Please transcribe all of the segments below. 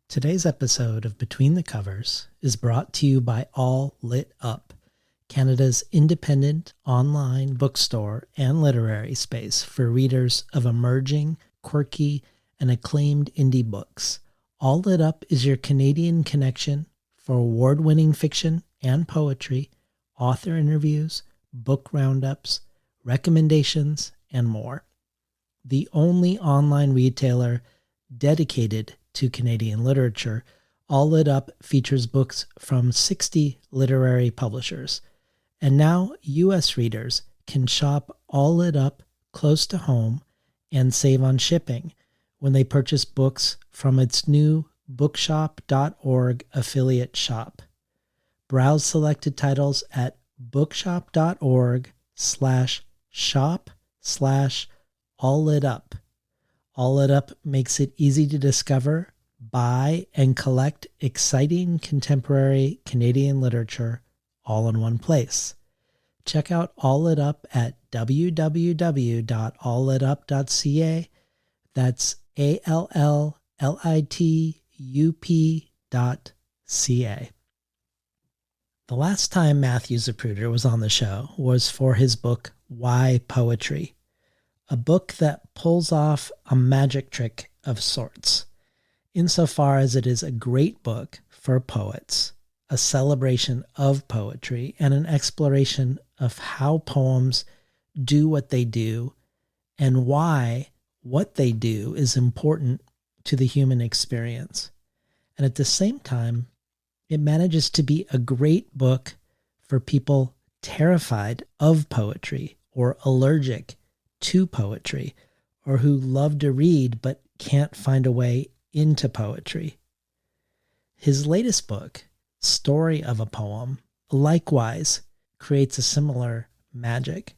Today's episode of Between the Covers is brought to you by All Lit Up, Canada's independent online bookstore and literary space for readers of emerging, quirky, and acclaimed indie books. All Lit Up is your Canadian connection for award-winning fiction and poetry, author interviews, book roundups, recommendations, and more. The only online retailer dedicated to Canadian literature, All Lit Up features books from 60 literary publishers. And now U.S. readers can shop All Lit Up close to home and save on shipping when they purchase books from its new bookshop.org affiliate shop. Browse selected titles at bookshop.org/shop/all-lit-up. All Lit Up makes it easy to discover, buy, and collect exciting contemporary Canadian literature all in one place. Check out All Lit Up at www.alllitup.ca. That's ALLLITUP.ca. The last time Matthew Zapruder was on the show was for his book, Why Poetry? A book that pulls off a magic trick of sorts, insofar as it is a great book for poets, a celebration of poetry, and an exploration of how poems do what they do and why what they do is important to the human experience. And at the same time, it manages to be a great book for people terrified of poetry or allergic to poetry, or who love to read but can't find a way into poetry. His latest book, Story of a Poem, likewise creates a similar magic.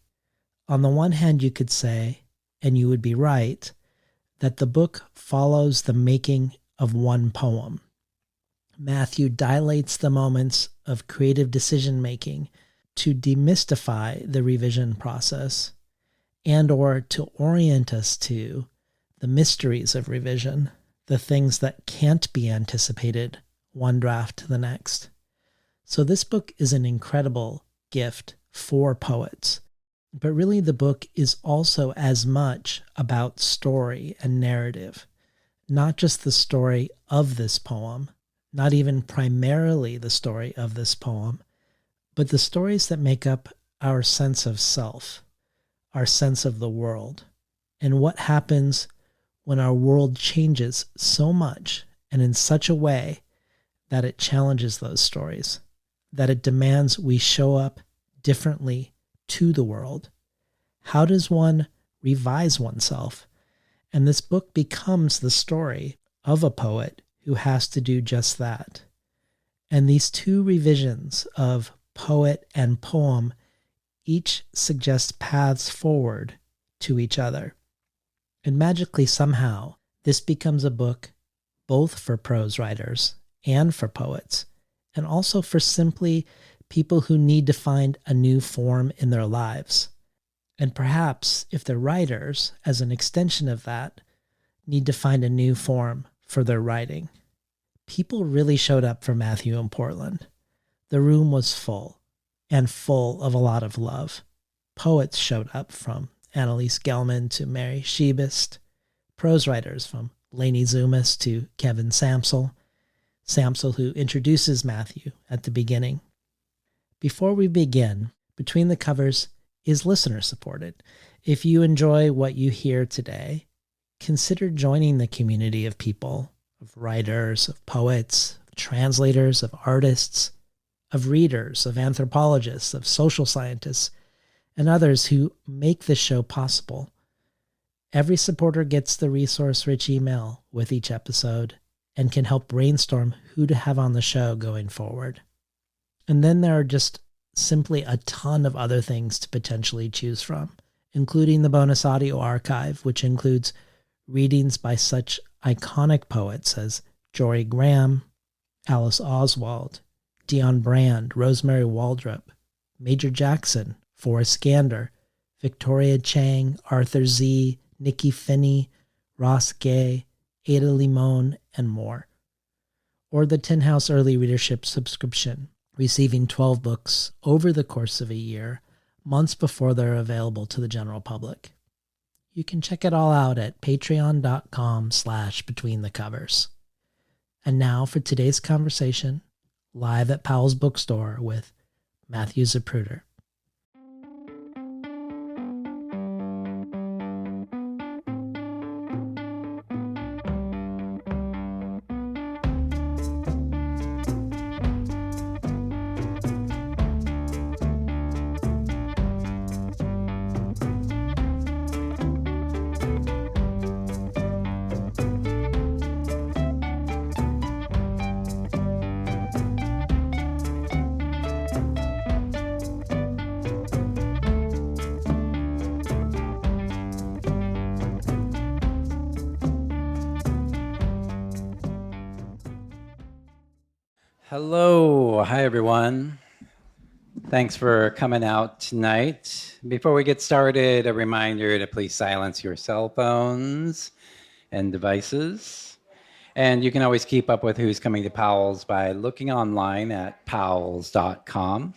On the one hand, you could say, and you would be right, that the book follows the making of one poem. Matthew dilates the moments of creative decision-making to demystify the revision process and or to orient us to the mysteries of revision, the things that can't be anticipated one draft to the next. So this book is an incredible gift for poets. But really the book is also as much about story and narrative, not just the story of this poem, not even primarily the story of this poem, but the stories that make up our sense of self, our sense of the world, and what happens when our world changes so much and in such a way that it challenges those stories, that it demands we show up differently to the world. How does one revise oneself? And this book becomes the story of a poet who has to do just that. And these two revisions of poet and poem each suggest paths forward to each other. And magically somehow, this becomes a book both for prose writers and for poets, and also for simply people who need to find a new form in their lives. And perhaps, if they're writers, as an extension of that, need to find a new form for their writing. People really showed up for Matthew in Portland. The room was full, and full of a lot of love. Poets showed up, from Annalise Gelman to Mary Shebist, prose writers from Lainey Zumas to Kevin Samsel who introduces Matthew at the beginning. Before we begin, Between the Covers is listener supported. If you enjoy what you hear today, consider joining the community of people, of writers, of poets, of translators, of artists, of readers, of anthropologists, of social scientists, and others who make this show possible. Every supporter gets the resource-rich email with each episode and can help brainstorm who to have on the show going forward. And then there are just simply a ton of other things to potentially choose from, including the bonus audio archive, which includes readings by such iconic poets as Jory Graham, Alice Oswald, Dion Brand, Rosemary Waldrop, Major Jackson, Forrest Gander, Victoria Chang, Arthur Z, Nikki Finney, Ross Gay, Ada Limon, and more. or the Tin House Early Readership subscription, receiving 12 books over the course of a year, months before they're available to the general public. You can check it all out at patreon.com/betweenthecovers. And now for today's conversation, live at Powell's Bookstore with Matthew Zapruder. Hello. Hi, everyone. Thanks for coming out tonight. Before we get started, a reminder to please silence your cell phones and devices. And you can always keep up with who's coming to Powell's by looking online at powells.com.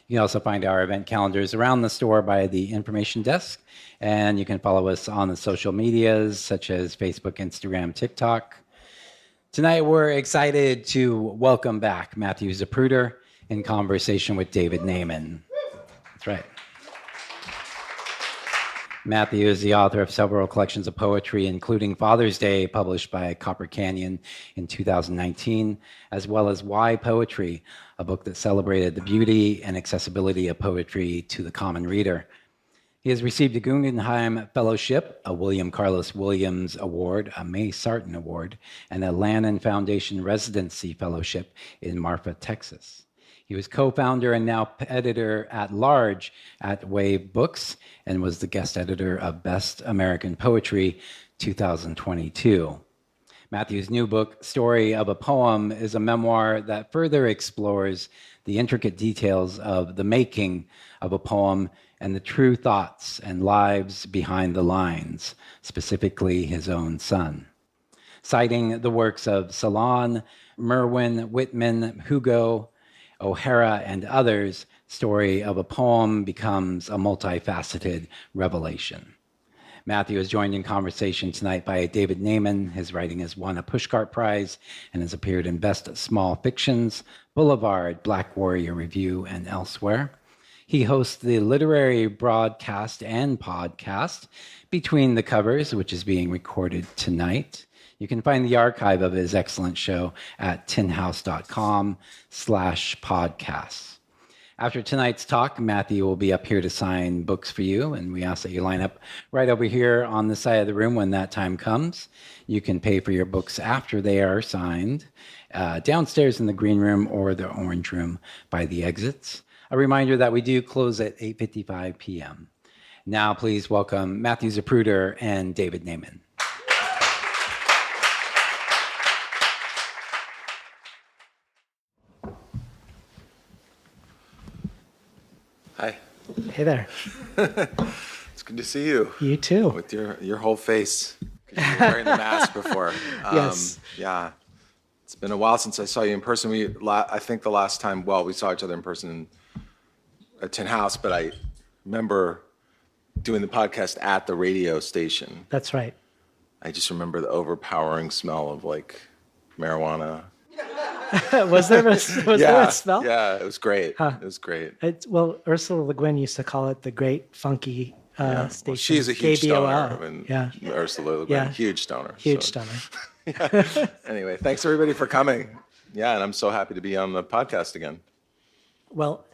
You can also find our event calendars around the store by the information desk. And you can follow us on the social medias such as Facebook, Instagram, TikTok. Tonight, we're excited to welcome back Matthew Zapruder in conversation with David Naiman. That's right. Matthew is the author of several collections of poetry, including Father's Day, published by Copper Canyon in 2019, as well as Why Poetry, a book that celebrated the beauty and accessibility of poetry to the common reader. He has received a Guggenheim Fellowship, a William Carlos Williams Award, a May Sarton Award, and a Lannan Foundation Residency Fellowship in Marfa, Texas. He was co-founder and now editor-at-large at Wave Books and was the guest editor of Best American Poetry 2022. Matthew's new book, Story of a Poem, is a memoir that further explores the intricate details of the making of a poem and the true thoughts and lives behind the lines, specifically his own son. Citing the works of Celan, Merwin, Whitman, Hugo, O'Hara, and others, Story of a Poem becomes a multifaceted revelation. Matthew is joined in conversation tonight by David Naiman. His writing has won a Pushcart Prize and has appeared in Best Small Fictions, Boulevard, Black Warrior Review, and elsewhere. He hosts the literary broadcast and podcast Between the Covers, which is being recorded tonight. You can find the archive of his excellent show at tinhouse.com/podcasts. After tonight's talk, Matthew will be up here to sign books for you, and we ask that you line up right over here on the side of the room when that time comes. You can pay for your books after they are signed, downstairs in the green room or the orange room by the exits. A reminder that we do close at 8:55 p.m. Now, please welcome Matthew Zapruder and David Naiman. Hi. Hey there. It's good to see you. You too. With your whole face. 'Cause you were wearing the mask before. Yes. Yeah. It's been a while since I saw you in person. I think the last time, we saw each other in person at Tin House, but I remember doing the podcast at the radio station. That's right. I just remember the overpowering smell of like marijuana. Was there a smell? Yeah, it was great. It was great. Well, Ursula Le Guin used to call it the Great Funky Station. Well, she's a huge KBOL. stoner. Ursula Le Guin, huge stoner. Huge stoner. Anyway, thanks everybody for coming. Yeah, and I'm so happy to be on the podcast again. Well,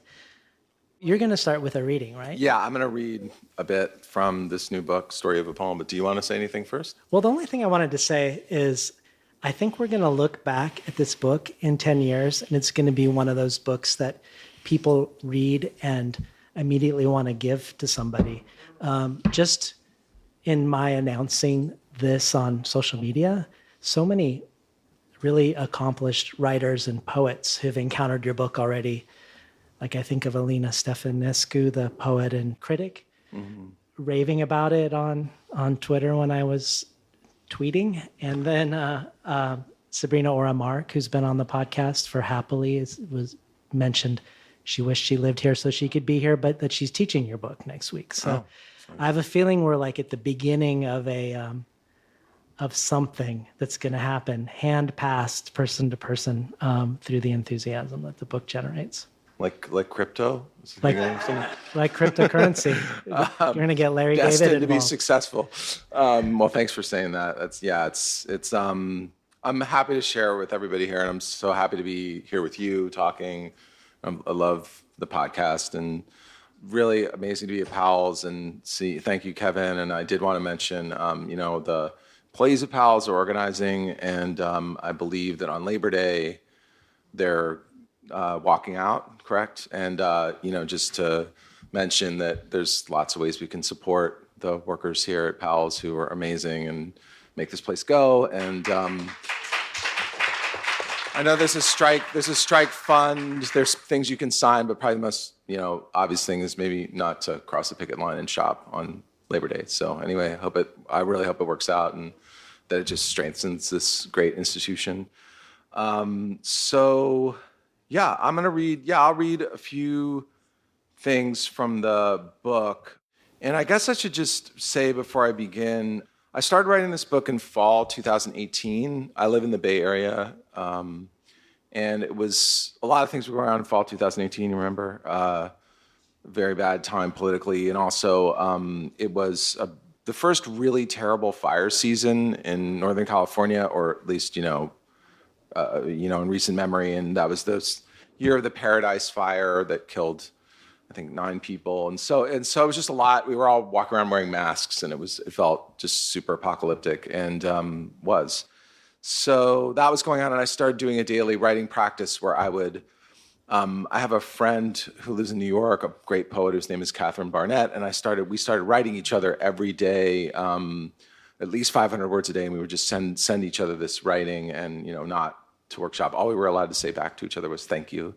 you're going to start with a reading, right? Yeah, I'm going to read a bit from this new book, Story of a Poem. But do you want to say anything first? Well, the only thing I wanted to say is I think we're going to look back at this book in 10 years, and it's going to be one of those books that people read and immediately want to give to somebody. Just in my announcing this on social media, so many really accomplished writers and poets who've encountered your book already. Like I think of Alina Stefanescu, the poet and critic, raving about it on Twitter when I was tweeting. And then Sabrina Ora Mark, who's been on the podcast for Happily, was mentioned she wished she lived here so she could be here, but that she's teaching your book next week. So I have a feeling we're like at the beginning of of something that's going to happen, hand passed person to person, through the enthusiasm that the book generates. Like crypto? Like cryptocurrency. You're going to get Larry David Destined involved. to be successful. Well, thanks for saying that. I'm happy to share with everybody here, and I'm so happy to be here with you talking. I love the podcast, and really amazing to be at Powell's and see. Thank you, Kevin. And I did want to mention, the plays at Powell's are organizing, and I believe that on Labor Day they're walking out, correct? And just to mention that there's lots of ways we can support the workers here at Powell's who are amazing and make this place go. And I know there's a strike fund. There's things you can sign, but probably the most obvious thing is maybe not to cross the picket line and shop on Labor Day. So anyway, I really hope it works out and that it just strengthens this great institution. So yeah, I'll read a few things from the book. And I guess I should just say before I begin, I started writing this book in fall 2018. I live in the Bay Area. And it was, a lot of things were going on in fall 2018, you remember? Very bad time politically. And also, it was the first really terrible fire season in Northern California, or at least, in recent memory. And that was this year of the Paradise Fire that killed, I think, 9 people. And so it was just a lot. We were all walking around wearing masks, and it felt just super apocalyptic, and was. So that was going on, and I started doing a daily writing practice where I would, I have a friend who lives in New York, a great poet whose name is Catherine Barnett, and we started writing each other every day, at least 500 words a day, and we would just send each other this writing, and not to workshop. All we were allowed to say back to each other was thank you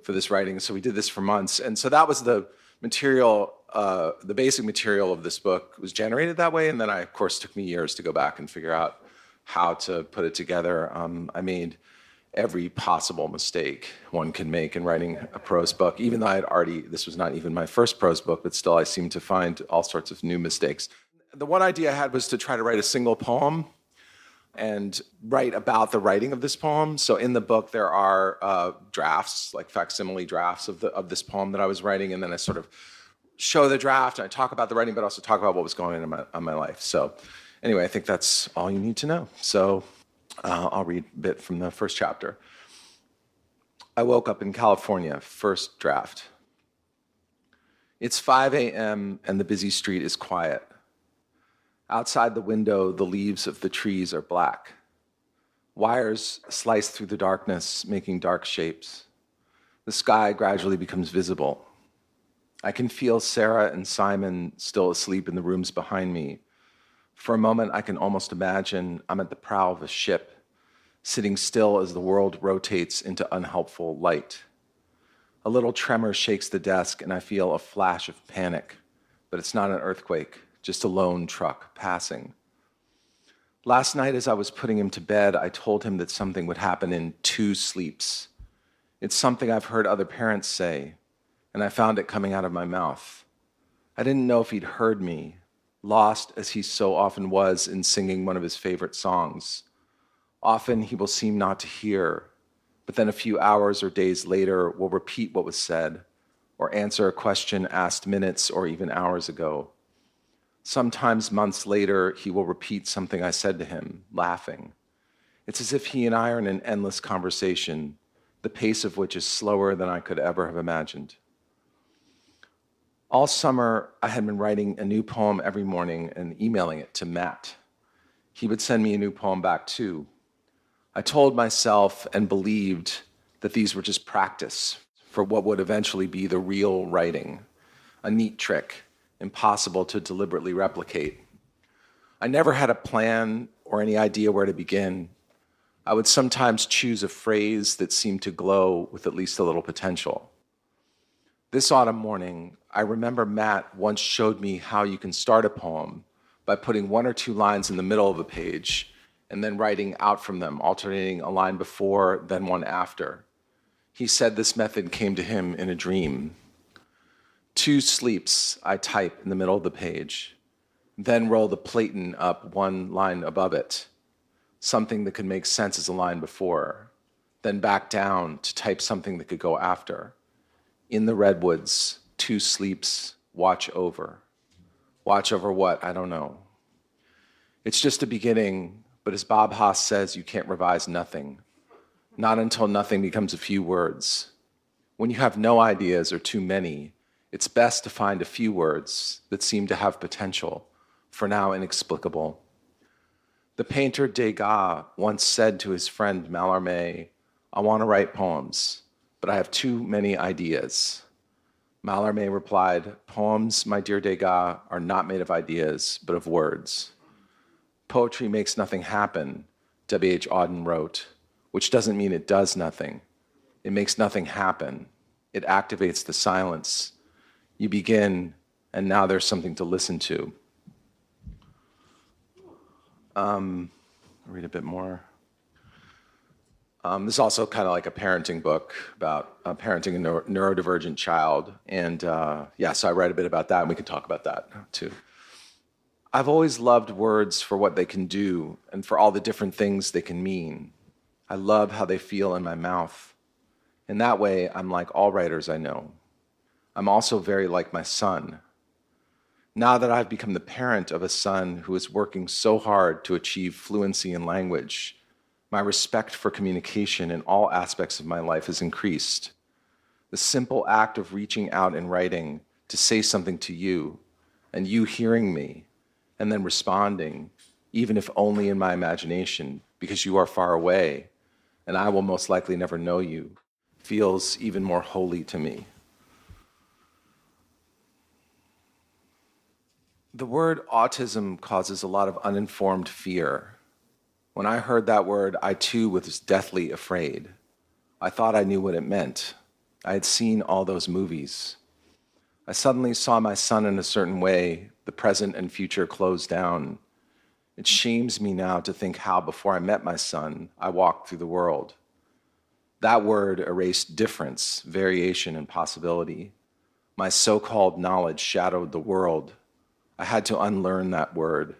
for this writing. So we did this for months, and so that was the material. The basic material of this book was generated that way, and then of course, took me years to go back and figure out how to put it together. I made every possible mistake one can make in writing a prose book, even though this was not even my first prose book, but still I seemed to find all sorts of new mistakes. The one idea I had was to try to write a single poem and write about the writing of this poem. So in the book, there are drafts, like facsimile drafts of this poem that I was writing, and then I sort of show the draft, and I talk about the writing, but also talk about what was going on in my life. So anyway, I think that's all you need to know. So I'll read a bit from the first chapter. I woke up in California, first draft. It's 5 a.m. and the busy street is quiet. Outside the window, the leaves of the trees are black. Wires slice through the darkness, making dark shapes. The sky gradually becomes visible. I can feel Sarah and Simon still asleep in the rooms behind me. For a moment, I can almost imagine I'm at the prow of a ship, sitting still as the world rotates into unhelpful light. A little tremor shakes the desk, and I feel a flash of panic, but it's not an earthquake, just a lone truck passing. Last night, as I was putting him to bed, I told him that something would happen in 2 sleeps. It's something I've heard other parents say, and I found it coming out of my mouth. I didn't know if he'd heard me, lost as he so often was in singing one of his favorite songs. Often he will seem not to hear, but then a few hours or days later will repeat what was said, or answer a question asked minutes or even hours ago. Sometimes months later, he will repeat something I said to him, laughing. It's as if he and I are in an endless conversation, the pace of which is slower than I could ever have imagined. All summer, I had been writing a new poem every morning and emailing it to Matt. He would send me a new poem back too. I told myself and believed that these were just practice for what would eventually be the real writing, a neat trick, impossible to deliberately replicate. I never had a plan or any idea where to begin. I would sometimes choose a phrase that seemed to glow with at least a little potential. This autumn morning, I remember Matt once showed me how you can start a poem by putting 1 or 2 lines in the middle of a page and then writing out from them, alternating a line before, then one after. He said this method came to him in a dream. 2 sleeps, I type in the middle of the page, then roll the platen up 1 line above it, something that could make sense as a line before, then back down to type something that could go after. In the redwoods, 2 sleeps, watch over. Watch over what? I don't know. It's just a beginning, but as Bob Haas says, you can't revise nothing. Not until nothing becomes a few words. When you have no ideas or too many, it's best to find a few words that seem to have potential, for now inexplicable. The painter Degas once said to his friend Mallarmé, I want to write poems, but I have too many ideas. Mallarmé replied, poems, my dear Degas, are not made of ideas, but of words. Poetry makes nothing happen, W.H. Auden wrote, which doesn't mean it does nothing. It makes nothing happen. It activates the silence. You begin, and now there's something to listen to. I'll read a bit more. This is also kind of like a parenting book about parenting a neurodivergent child. And so I write a bit about that, and we can talk about that too. I've always loved words for what they can do and for all the different things they can mean. I love how they feel in my mouth. In that way, I'm like all writers I know. I'm also very like my son. Now that I've become the parent of a son who is working so hard to achieve fluency in language, my respect for communication in all aspects of my life has increased. The simple act of reaching out and writing to say something to you, and you hearing me, and then responding, even if only in my imagination, because you are far away, and I will most likely never know you, feels even more holy to me. The word autism causes a lot of uninformed fear. When I heard that word, I too was deathly afraid. I thought I knew what it meant. I had seen all those movies. I suddenly saw my son in a certain way, the present and future closed down. It shames me now to think how, before I met my son, I walked through the world. That word erased difference, variation, and possibility. My so-called knowledge shadowed the world. I had to unlearn that word.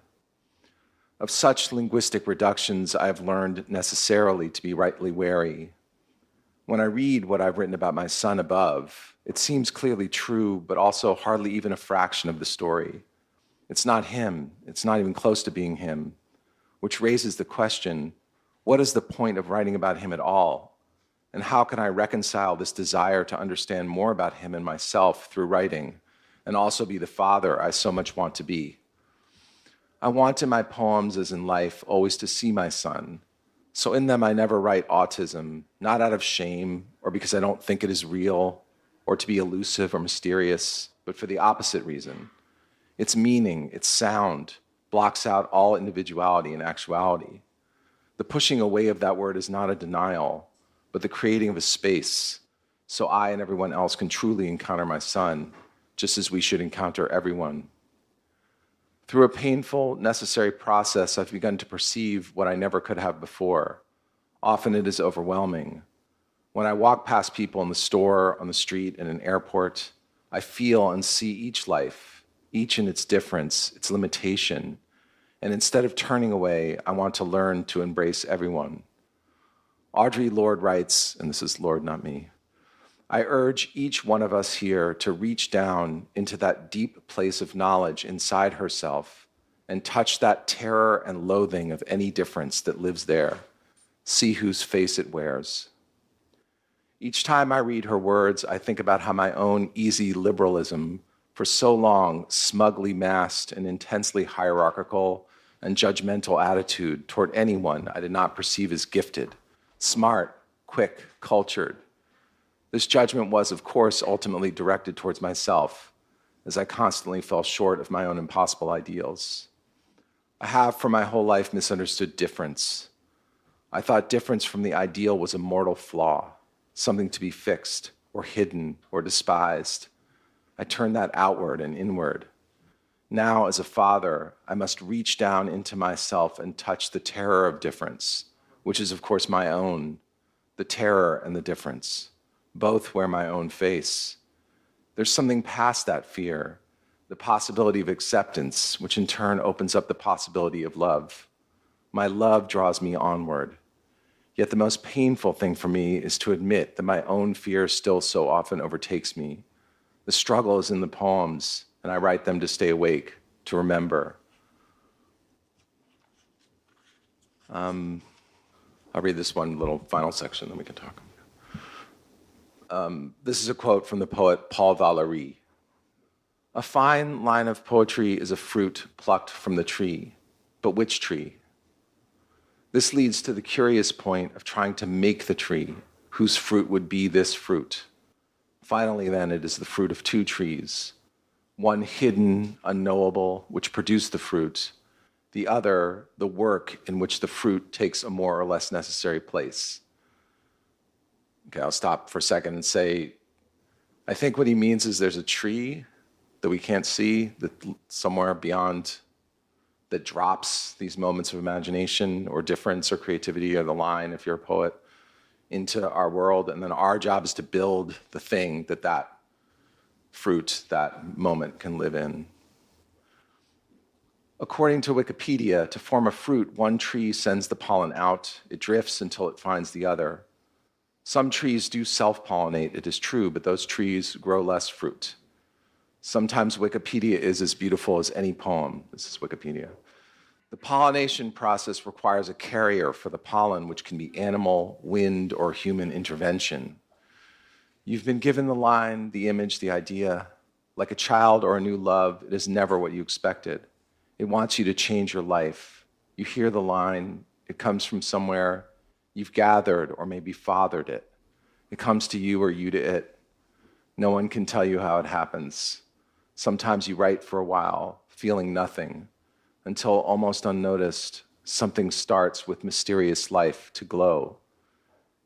Of such linguistic reductions, I have learned necessarily to be rightly wary. When I read what I've written about my son above, it seems clearly true, but also hardly even a fraction of the story. It's not him. It's not even close to being him, which raises the question, what is the point of writing about him at all? And how can I reconcile this desire to understand more about him and myself through writing, and also be the father I so much want to be? I want in my poems, as in life, always to see my son. So in them I never write autism, not out of shame or because I don't think it is real or to be elusive or mysterious, but for the opposite reason. Its meaning, its sound, blocks out all individuality and actuality. The pushing away of that word is not a denial, but the creating of a space so I and everyone else can truly encounter my son, just as we should encounter everyone. Through a painful, necessary process, I've begun to perceive what I never could have before. Often it is overwhelming. When I walk past people in the store, on the street, in an airport, I feel and see each life, each in its difference, its limitation. And instead of turning away, I want to learn to embrace everyone. Audre Lorde writes, and this is Lorde, not me, I urge each one of us here to reach down into that deep place of knowledge inside herself and touch that terror and loathing of any difference that lives there. See whose face it wears. Each time I read her words, I think about how my own easy liberalism, for so long smugly masked an intensely hierarchical and judgmental attitude toward anyone I did not perceive as gifted, smart, quick, cultured. This judgment was, of course, ultimately directed towards myself, as I constantly fell short of my own impossible ideals. I have for my whole life misunderstood difference. I thought difference from the ideal was a mortal flaw, something to be fixed or hidden or despised. I turned that outward and inward. Now, as a father, I must reach down into myself and touch the terror of difference, which is, of course, my own, the terror and the difference. Both wear my own face. There's something past that fear, the possibility of acceptance, which in turn opens up the possibility of love. My love draws me onward. Yet the most painful thing for me is to admit that my own fear still so often overtakes me. The struggle is in the poems, and I write them to stay awake, to remember. I'll read this one little final section, then we can talk. This is a quote from the poet Paul Valéry. A fine line of poetry is a fruit plucked from the tree. But which tree? This leads to the curious point of trying to make the tree, whose fruit would be this fruit. Finally, then, it is the fruit of two trees, one hidden, unknowable, which produced the fruit, the other, the work in which the fruit takes a more or less necessary place. Okay, I'll stop for a second and say, I think what he means is there's a tree that we can't see, that somewhere beyond, that drops these moments of imagination or difference or creativity or the line, if you're a poet, into our world. And then our job is to build the thing that that fruit, that moment can live in. According to Wikipedia, to form a fruit, one tree sends the pollen out. It drifts until it finds the other. Some trees do self-pollinate, it is true, but those trees grow less fruit. Sometimes Wikipedia is as beautiful as any poem. This is Wikipedia. The pollination process requires a carrier for the pollen, which can be animal, wind, or human intervention. You've been given the line, the image, the idea. Like a child or a new love, it is never what you expected. It wants you to change your life. You hear the line, it comes from somewhere. You've gathered or maybe fathered it. It comes to you or you to it. No one can tell you how it happens. Sometimes you write for a while, feeling nothing, until almost unnoticed, something starts with mysterious life to glow.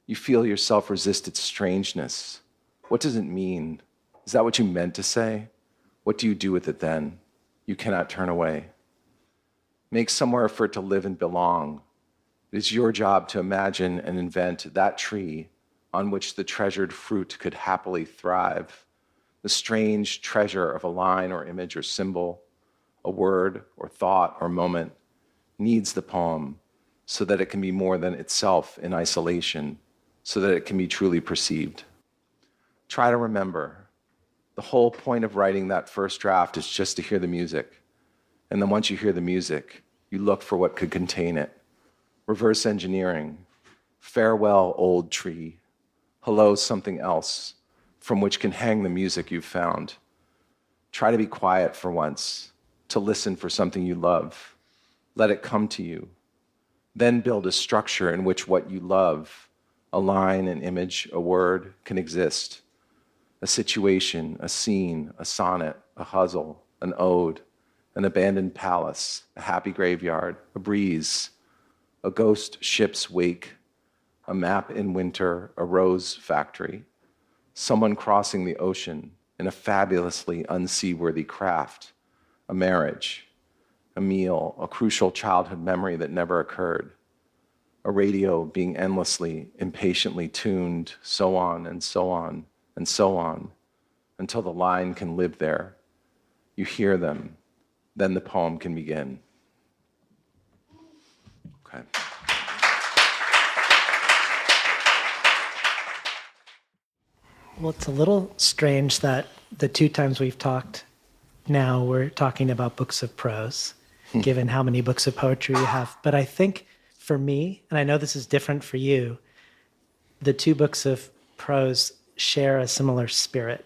You feel yourself resist its strangeness. What does it mean? Is that what you meant to say? What do you do with it then? You cannot turn away. Make somewhere for it to live and belong. It is your job to imagine and invent that tree on which the treasured fruit could happily thrive. The strange treasure of a line or image or symbol, a word or thought or moment, needs the poem so that it can be more than itself in isolation, so that it can be truly perceived. Try to remember, the whole point of writing that first draft is just to hear the music. And then once you hear the music, you look for what could contain it. Reverse engineering. Farewell, old tree. Hello, something else, from which can hang the music you've found. Try to be quiet for once, to listen for something you love. Let it come to you. Then build a structure in which what you love, a line, an image, a word, can exist. A situation, a scene, a sonnet, a hustle, an ode, an abandoned palace, a happy graveyard, a breeze, a ghost ship's wake, a map in winter, a rose factory, someone crossing the ocean in a fabulously unseaworthy craft, a marriage, a meal, a crucial childhood memory that never occurred, a radio being endlessly, impatiently tuned, so on and so on and so on, until the line can live there. You hear them, then the poem can begin. Okay. Well, it's a little strange that the two times we've talked now, we're talking about books of prose, given how many books of poetry you have. But I think for me, and I know this is different for you, the two books of prose share a similar spirit.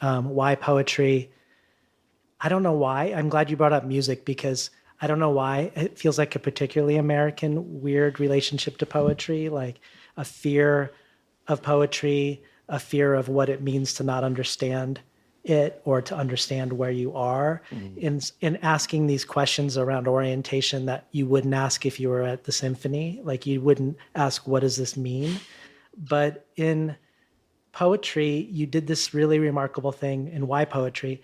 Why poetry? I don't know why. I'm glad you brought up music because I don't know why. It feels like a particularly American weird relationship to poetry, like a fear of poetry, a fear of what it means to not understand it or to understand where you are in asking these questions around orientation that you wouldn't ask if you were at the symphony. Like you wouldn't ask, what does this mean? But in poetry, you did this really remarkable thing in Why Poetry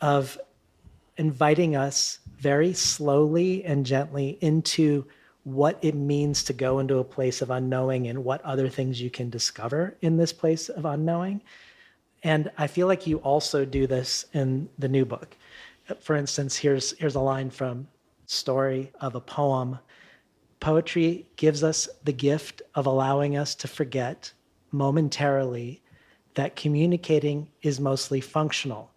of inviting us very slowly and gently into what it means to go into a place of unknowing and what other things you can discover in this place of unknowing. And I feel like you also do this in the new book. For instance, here's a line from Story of a Poem. Poetry gives us the gift of allowing us to forget momentarily that communicating is mostly functional.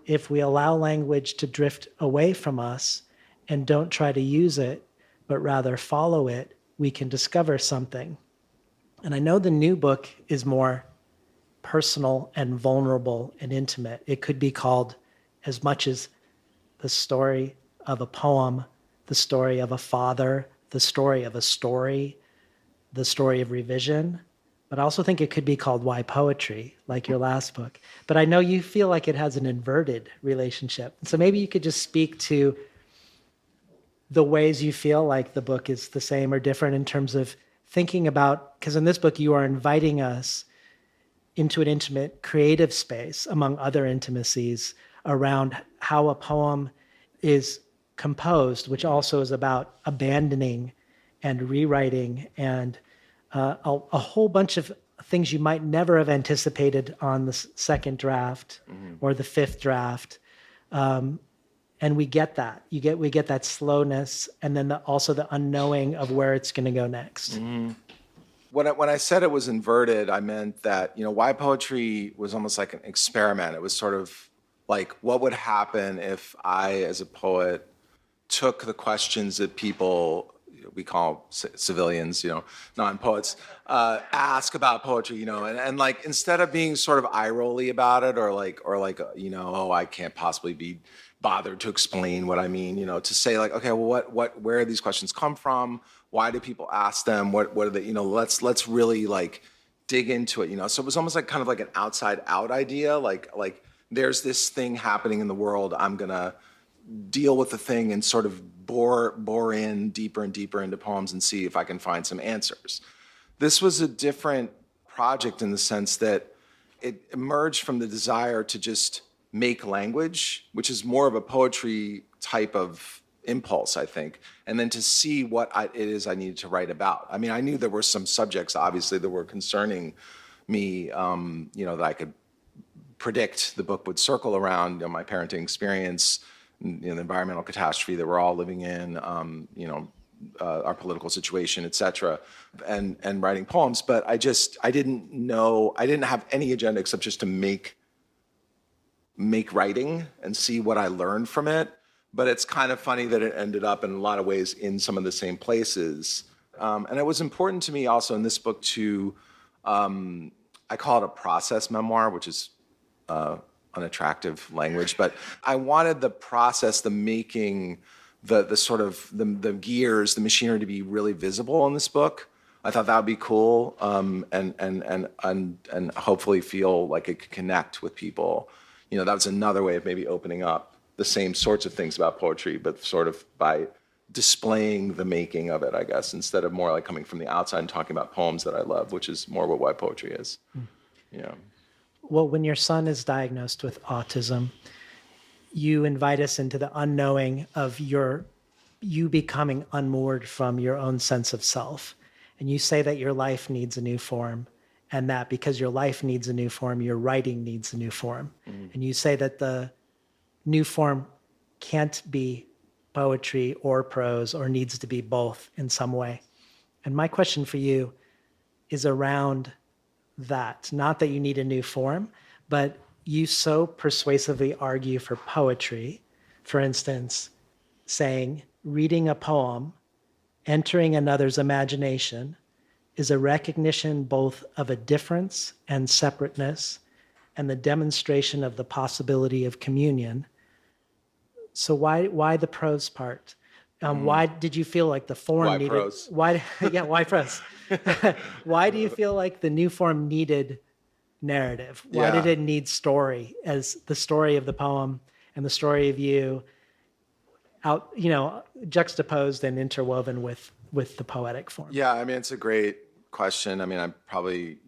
If we allow language to drift away from us and don't try to use it, but rather follow it, we can discover something. And I know the new book is more personal and vulnerable and intimate. It could be called as much as the story of a poem, the story of a father, the story of a story, the story of revision. But I also think it could be called Why Poetry, like your last book. But I know you feel like it has an inverted relationship. So maybe you could just speak to the ways you feel like the book is the same or different in terms of thinking about, because in this book you are inviting us into an intimate creative space among other intimacies around how a poem is composed, which also is about abandoning and rewriting and a whole bunch of things you might never have anticipated on the second draft or the fifth draft. And we get that. We get that slowness and then also the unknowing of where it's going to go next. When I said it was inverted, I meant that, Why Poetry was almost like an experiment. It was sort of like, what would happen if I, as a poet, took the questions that people, we call civilians, non-poets, ask about poetry, and like, instead of being sort of eye-rolly about it or like, oh, I can't possibly be bothered to explain what I mean, to say like, okay, well, where do these questions come from? Why do people ask them? What are they, let's really like dig into it, So it was almost like kind of like an outside out idea, like there's this thing happening in the world. I'm gonna deal with the thing and sort of bore in deeper and deeper into poems and see if I can find some answers. This was a different project in the sense that it emerged from the desire to just make language, which is more of a poetry type of impulse, I think, and then to see what it is I needed to write about. I mean, I knew there were some subjects, obviously, that were concerning me, that I could predict the book would circle around, my parenting experience, the environmental catastrophe that we're all living in, our political situation, et cetera, and writing poems. But I didn't have any agenda except just to make writing and see what I learned from it. But it's kind of funny that it ended up in a lot of ways in some of the same places. And it was important to me also in this book to, I call it a process memoir, which is unattractive language, but I wanted the process, the making, the sort of the gears, the machinery to be really visible in this book. I thought that would be cool, and hopefully feel like it could connect with people. That was another way of maybe opening up the same sorts of things about poetry, but sort of by displaying the making of it, I guess, instead of more like coming from the outside and talking about poems that I love, which is more what Why Poetry is. Yeah. Well, when your son is diagnosed with autism, you invite us into the unknowing of you becoming unmoored from your own sense of self. And you say that your life needs a new form, and that because your life needs a new form, your writing needs a new form. And you say that the new form can't be poetry or prose or needs to be both in some way. And my question for you is around that. Not that you need a new form, but you so persuasively argue for poetry. For instance, saying, reading a poem, entering another's imagination, is a recognition both of a difference and separateness, and the demonstration of the possibility of communion. So why the prose part? Why did you feel like the form Why needed? prose? Why prose? Why do you feel like the new form needed narrative? Why did it need story as the story of the poem and the story of you juxtaposed and interwoven with the poetic form? Yeah, I mean, it's a great question. I mean, I'm probably,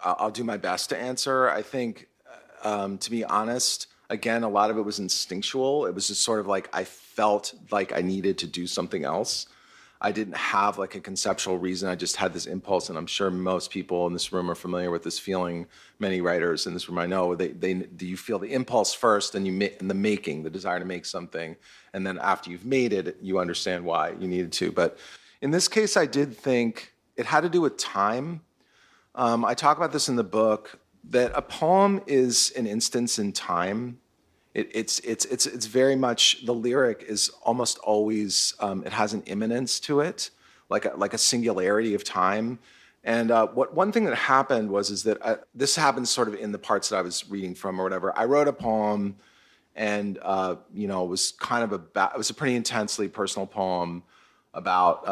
I'll do my best to answer. I think, to be honest, Again, a lot of it was instinctual. It was just sort of like I felt like I needed to do something else. I didn't have like a conceptual reason. I just had this impulse, and I'm sure most people in this room are familiar with this feeling. Many writers in this room I know, you feel the impulse first, and and the making, the desire to make something, and then after you've made it, you understand why you needed to. But in this case, I did think it had to do with time. I talk about this in the book, that a poem is an instance in time. It's very much, the lyric is almost always, it has an imminence to it, like a singularity of time. And one thing that happened is that this happens sort of in the parts that I was reading from or whatever. I wrote a poem, and it was it was a pretty intensely personal poem about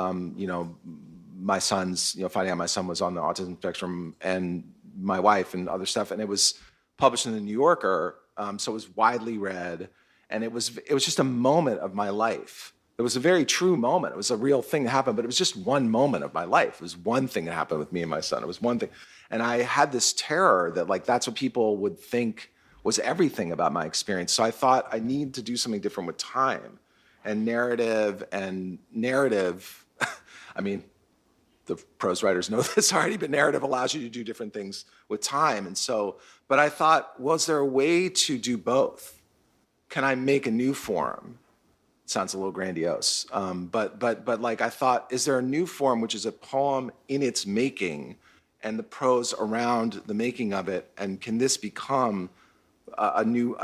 my son's, finding out my son was on the autism spectrum, and my wife and other stuff, and it was published in the New Yorker, so it was widely read, and it was just a moment of my life. It was a very true moment. It was a real thing that happened, but it was just one moment of my life. It was one thing that happened with me and my son. It was one thing, and I had this terror that like that's what people would think was everything about my experience. So I thought I need to do something different with time and narrative. I mean, the prose writers know this already, but narrative allows you to do different things with time. And so, but I thought, was there a way to do both? Can I make a new form? It sounds a little grandiose, but like I thought, is there a new form which is a poem in its making, and the prose around the making of it, and can this become a new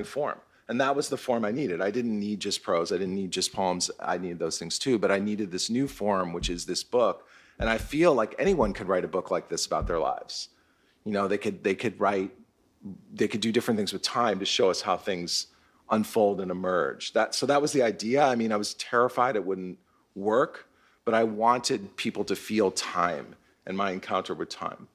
form? And that was the form I needed. I didn't need just prose. I didn't need just poems. I needed those things too, but I needed this new form, which is this book. And I feel like anyone could write a book like this about their lives. They could do different things with time to show us how things unfold and emerge. So that was the idea. I mean, I was terrified it wouldn't work, but I wanted people to feel time and my encounter with time.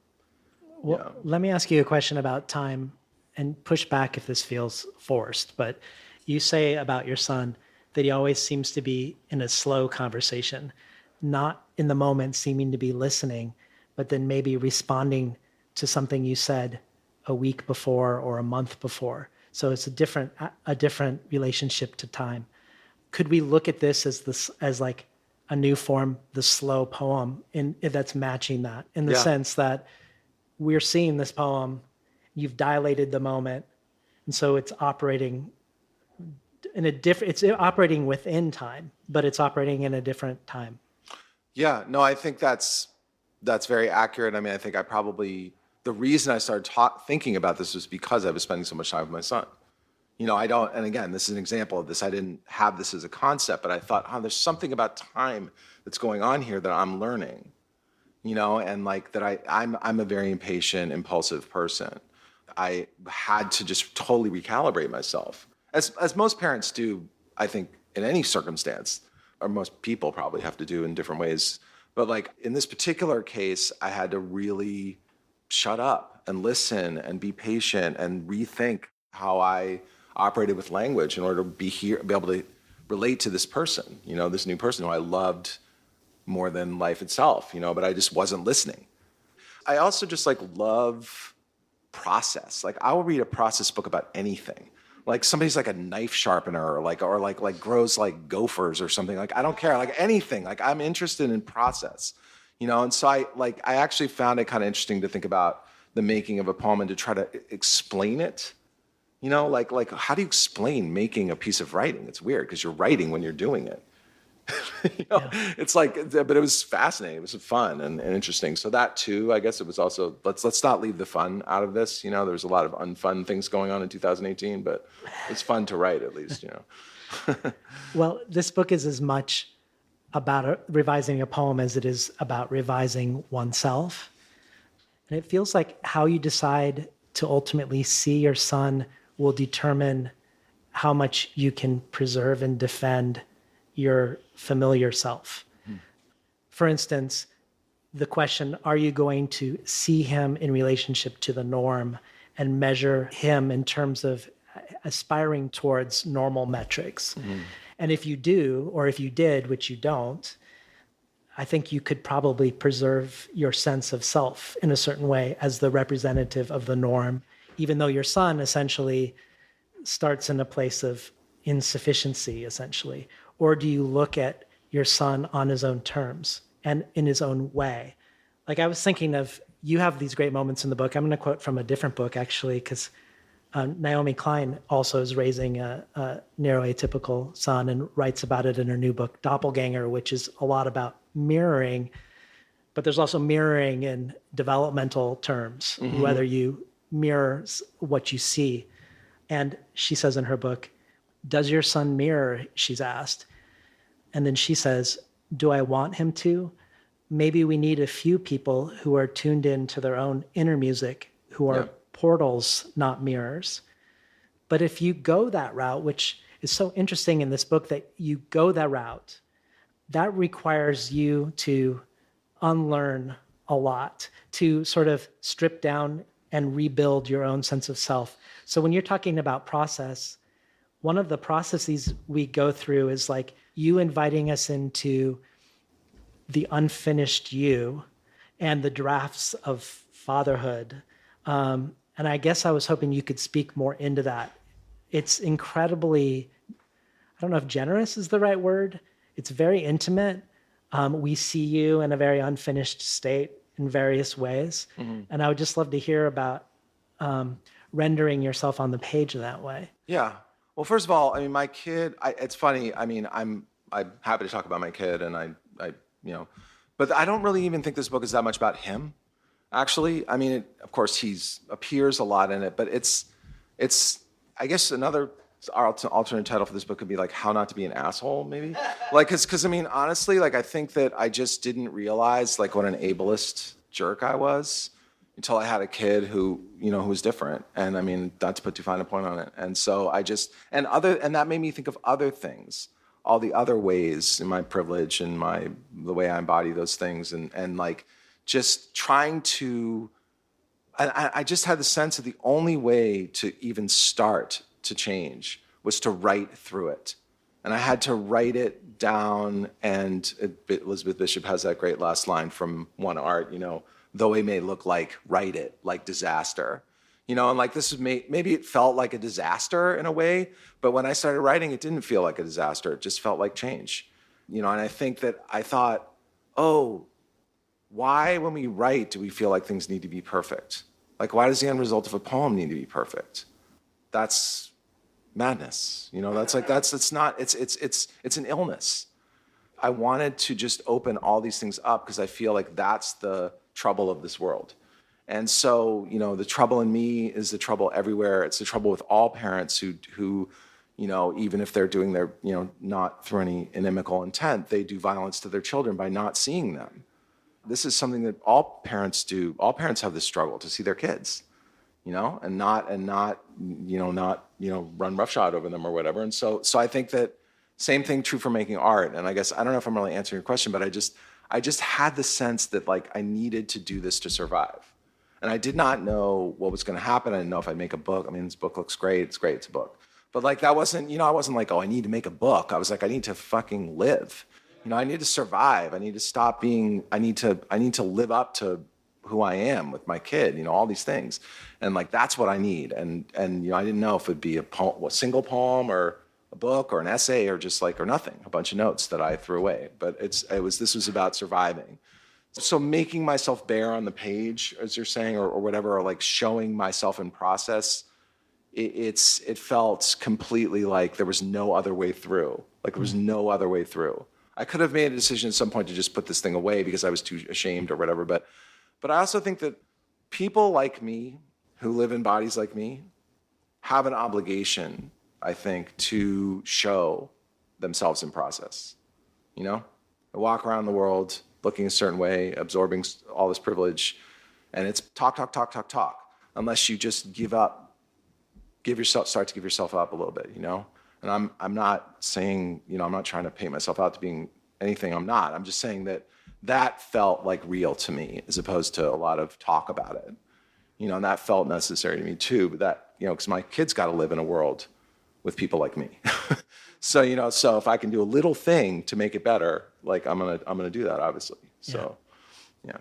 Well, let me ask you a question about time, and push back if this feels forced. But you say about your son that he always seems to be in a slow conversation, not in the moment seeming to be listening, but then maybe responding to something you said a week before or a month before. So it's a different relationship to time. Could we look at this as like a new form, the slow poem, that's matching that, in the sense that we're seeing this poem, you've dilated the moment, and so it's operating it's operating within time, but it's operating in a different time. Yeah, no, I think that's very accurate. I mean, I think the reason I started thinking about this was because I was spending so much time with my son. And again, this is an example of this. I didn't have this as a concept, but I thought, there's something about time that's going on here that I'm learning, and like that I'm a very impatient, impulsive person. I had to just totally recalibrate myself, as most parents do, I think, in any circumstance, or most people probably have to do in different ways. But like in this particular case, I had to really shut up and listen and be patient and rethink how I operated with language in order to be able to relate to this person, this new person who I loved more than life itself, but I just wasn't listening. I also just love process. Like I will read a process book about anything. Like somebody's like a knife sharpener or grows like gophers or something. Like I don't care, like anything. Like I'm interested in process, and so I actually found it kind of interesting to think about the making of a poem and to try to explain it. Like how do you explain making a piece of writing? It's weird because you're writing when you're doing it. It's like, but it was fascinating. It was fun and interesting. So that too, I guess it was also, let's not leave the fun out of this. There was a lot of unfun things going on in 2018, but it's fun to write at least, Well, this book is as much about revising a poem as it is about revising oneself. And it feels like how you decide to ultimately see your son will determine how much you can preserve and defend your familiar self. Mm. For instance, the question, are you going to see him in relationship to the norm and measure him in terms of aspiring towards normal metrics? Mm. And if you do, or if you did, which you don't, I think you could probably preserve your sense of self in a certain way as the representative of the norm, even though your son essentially starts in a place of insufficiency, essentially? Or do you look at your son on his own terms and in his own way? Like, I was thinking of, you have these great moments in the book. I'm going to quote from a different book, actually, because Naomi Klein also is raising a neuroatypical son and writes about it in her new book, Doppelganger, which is a lot about mirroring, but there's also mirroring in developmental terms, whether you mirror what you see. And she says in her book, does your son mirror? She's asked. And then she says, do I want him to? Maybe we need a few people who are tuned in to their own inner music, who are portals, not mirrors. But if you go that route, which is so interesting in this book that you go that route, that requires you to unlearn a lot, to sort of strip down and rebuild your own sense of self. So when you're talking about process, one of the processes we go through is like you inviting us into the unfinished you and the drafts of fatherhood. And I guess I was hoping you could speak more into that. It's incredibly, I don't know if generous is the right word. It's very intimate. We see you in a very unfinished state in various ways. And I would just love to hear about rendering yourself on the page that way. Yeah. Well, first of all, I mean, my kid, it's funny. I mean, I'm happy to talk about my kid and I, but I don't really even think this book is that much about him. Actually, I mean, of course, appears a lot in it, but it's. I guess another alternate title for this book could be like "How Not to Be an Asshole," maybe. Like, because I mean, honestly, like I think that I just didn't realize like what an ableist jerk I was until I had a kid who was different, and I mean, not to put too fine a point on it. And so I just and that made me think of other things, all the other ways in my privilege and the way I embody those things, and like. Just trying to, I just had the sense that the only way to even start to change was to write through it. And I had to write it down, and Elizabeth Bishop has that great last line from One Art, though it may look like, write it, like disaster. And like this is maybe it felt like a disaster in a way, but when I started writing, it didn't feel like a disaster. It just felt like change. And I think that I thought, oh, why, when we write, do we feel like things need to be perfect? Like, why does the end result of a poem need to be perfect? That's madness. It's an illness. I wanted to just open all these things up because I feel like that's the trouble of this world. And so, the trouble in me is the trouble everywhere. It's the trouble with all parents who even if they're doing their, not through any inimical intent, they do violence to their children by not seeing them. This is something that all parents do. All parents have this struggle to see their kids, and not run roughshod over them or whatever. And so I think that same thing true for making art. And I guess I don't know if I'm really answering your question, but I just had the sense that like I needed to do this to survive. And I did not know what was going to happen. I didn't know if I'd make a book. I mean, this book looks great. It's great. It's a book. But like that wasn't, I wasn't like, oh, I need to make a book. I was like, I need to fucking live. I need to survive. I need to stop being, I need to live up to who I am with my kid, all these things. And like, that's what I need. And I didn't know if it'd be a single poem or a book or an essay or just like, or nothing, a bunch of notes that I threw away. But this was about surviving. So making myself bare on the page, as you're saying, or whatever, or like showing myself in process, it felt completely like there was no other way through. Like there was no other way through. I could have made a decision at some point to just put this thing away because I was too ashamed or whatever. But I also think that people like me, who live in bodies like me, have an obligation, I think, to show themselves in process. I walk around the world looking a certain way, absorbing all this privilege, and it's talk, unless you just start to give yourself up a little bit, And I'm not saying, I'm not trying to paint myself out to being anything I'm not. I'm just saying that felt like real to me as opposed to a lot of talk about it. And that felt necessary to me too, but that, because my kids got to live in a world with people like me. So, so if I can do a little thing to make it better, like I'm going to do that, obviously. So, yeah.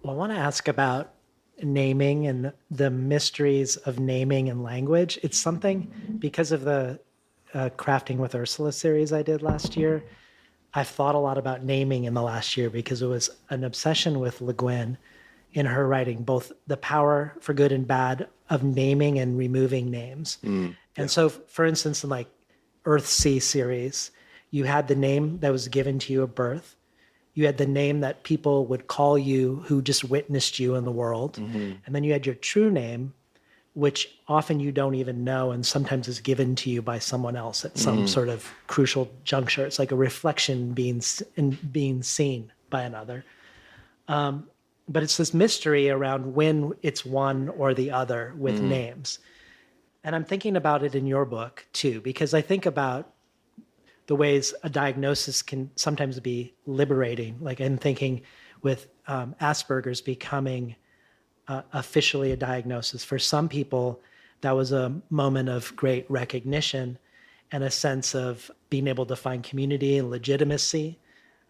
Well, I want to ask about naming and the mysteries of naming and language. It's something, because of the Crafting with Ursula series I did last year, I've thought a lot about naming in the last year because it was an obsession with Le Guin in her writing, both the power for good and bad of naming and removing names. And so, for instance, in like Earthsea series, you had the name that was given to you at birth. You had the name that people would call you who just witnessed you in the world. And then you had your true name, which often you don't even know and sometimes is given to you by someone else at some sort of crucial juncture. It's like a reflection being seen by another. But it's this mystery around when it's one or the other with names. And I'm thinking about it in your book too, because I think about the ways a diagnosis can sometimes be liberating. Like I'm thinking with Asperger's becoming officially a diagnosis. For some people, that was a moment of great recognition and a sense of being able to find community and legitimacy.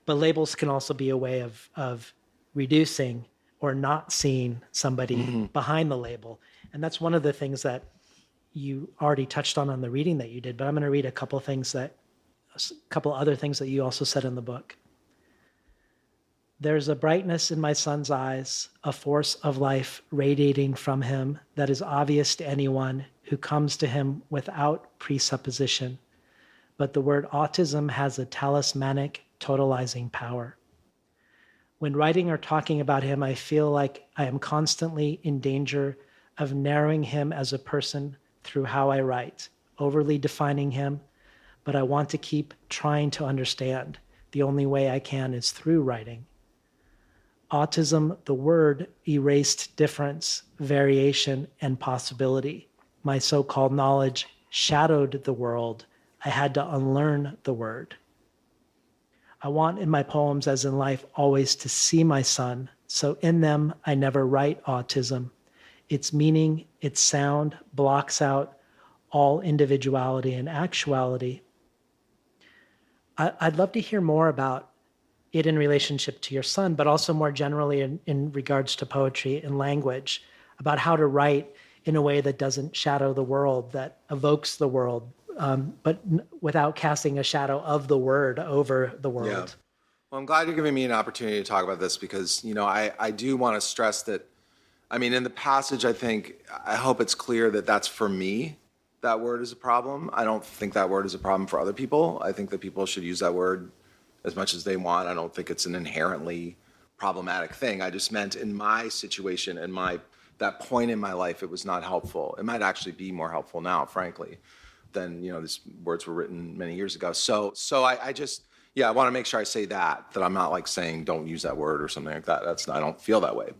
But labels can also be a way of reducing or not seeing somebody behind the label. And that's one of the things that you already touched on the reading that you did, but I'm going to read a couple other things that you also said in the book. There's a brightness in my son's eyes, a force of life radiating from him that is obvious to anyone who comes to him without presupposition. But the word autism has a talismanic, totalizing power. When writing or talking about him, I feel like I am constantly in danger of narrowing him as a person through how I write, overly defining him, but I want to keep trying to understand. The only way I can is through writing. Autism, the word, erased difference, variation, and possibility. My so-called knowledge shadowed the world. I had to unlearn the word. I want in my poems, as in life, always to see my son, so in them I never write autism. Its meaning, its sound, blocks out all individuality and actuality. I'd love to hear more about it in relationship to your son, but also more generally in regards to poetry and language, about how to write in a way that doesn't shadow the world, that evokes the world, but without casting a shadow of the word over the world. Yeah. Well, I'm glad you're giving me an opportunity to talk about this because, I do want to stress that, in the passage, I hope it's clear that that's for me, that word is a problem. I don't think that word is a problem for other people. I think that people should use that word as much as they want. I don't think it's an inherently problematic thing. I just meant in my situation, that point in my life, it was not helpful. It might actually be more helpful now, frankly, than, these words were written many years ago. So I just, I want to make sure I say that I'm not like saying don't use that word or something like that. I don't feel that way.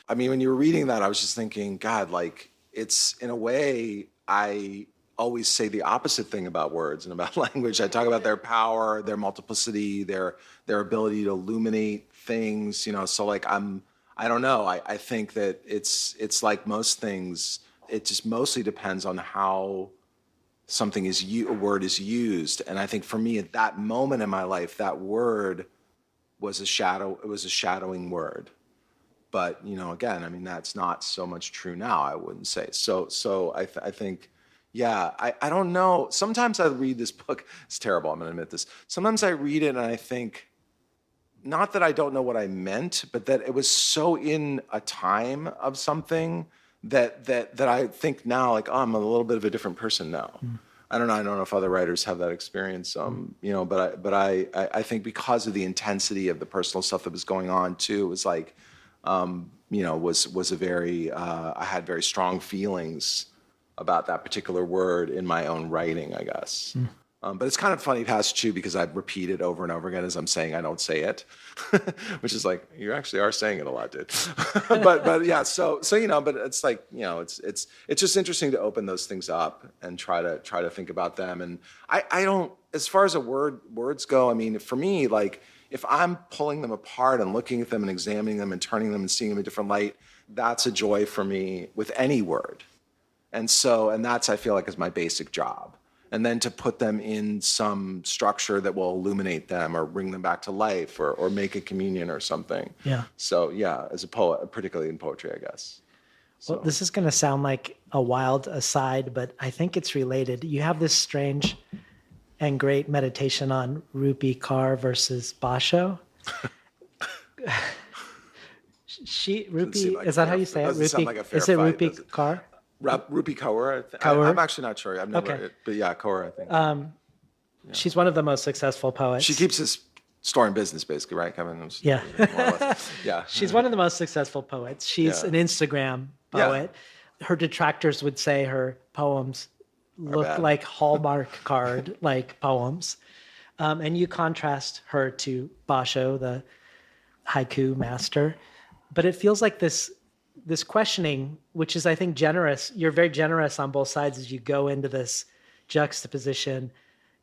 When you were reading that, I was just thinking, God, like it's in a way, I always say the opposite thing about words and about language. I talk about their power, their multiplicity, their ability to illuminate things, so like I don't know. I think that it's like most things, it just mostly depends on how something a word is used. And I think for me at that moment in my life, that word was a shadowing word. But, again, that's not so much true now, I wouldn't say. So I think, I don't know. Sometimes I read this book. It's terrible, I'm going to admit this. Sometimes I read it and I think, not that I don't know what I meant, but that it was so in a time of something that I think now, like, oh, I'm a little bit of a different person now. I don't know if other writers have that experience, but I think because of the intensity of the personal stuff that was going on too, it was like, was a very, I had very strong feelings about that particular word in my own writing, I guess. But it's kind of funny passage too, because I repeat it over and over again as I'm saying I don't say it, which is like, you actually are saying it a lot, dude. but yeah, so but it's like, it's just interesting to open those things up and try to think about them. And I don't, as far as words go, for me, like, if I'm pulling them apart and looking at them and examining them and turning them and seeing them in a different light, that's a joy for me with any word. And that's, I feel like, is my basic job. And then to put them in some structure that will illuminate them or bring them back to life or make a communion or something. Yeah. So yeah, as a poet, particularly in poetry, I guess. So Well, this is going to sound like a wild aside, but I think it's related. You have this strange and great meditation on Rupi Kaur versus Basho. doesn't seem like Is a that how fair- you say it? doesn't sound like a fair is it fight, Rupi does it? Kaur? Rupi Kaur. Kaur? I'm actually not sure. I've never, Okay. but yeah, Kaur, I think. She's one of the most successful poets. She keeps this store in business, basically, right, Kevin? Yeah. More or less. Yeah. She's one of the most successful poets. She's Yeah. an Instagram Yeah. poet. Her detractors would say her poems look bad. like Hallmark card like poems. And you contrast her to Basho, the haiku master. But it feels like this questioning, which is, I think, generous. You're very generous on both sides as you go into this juxtaposition,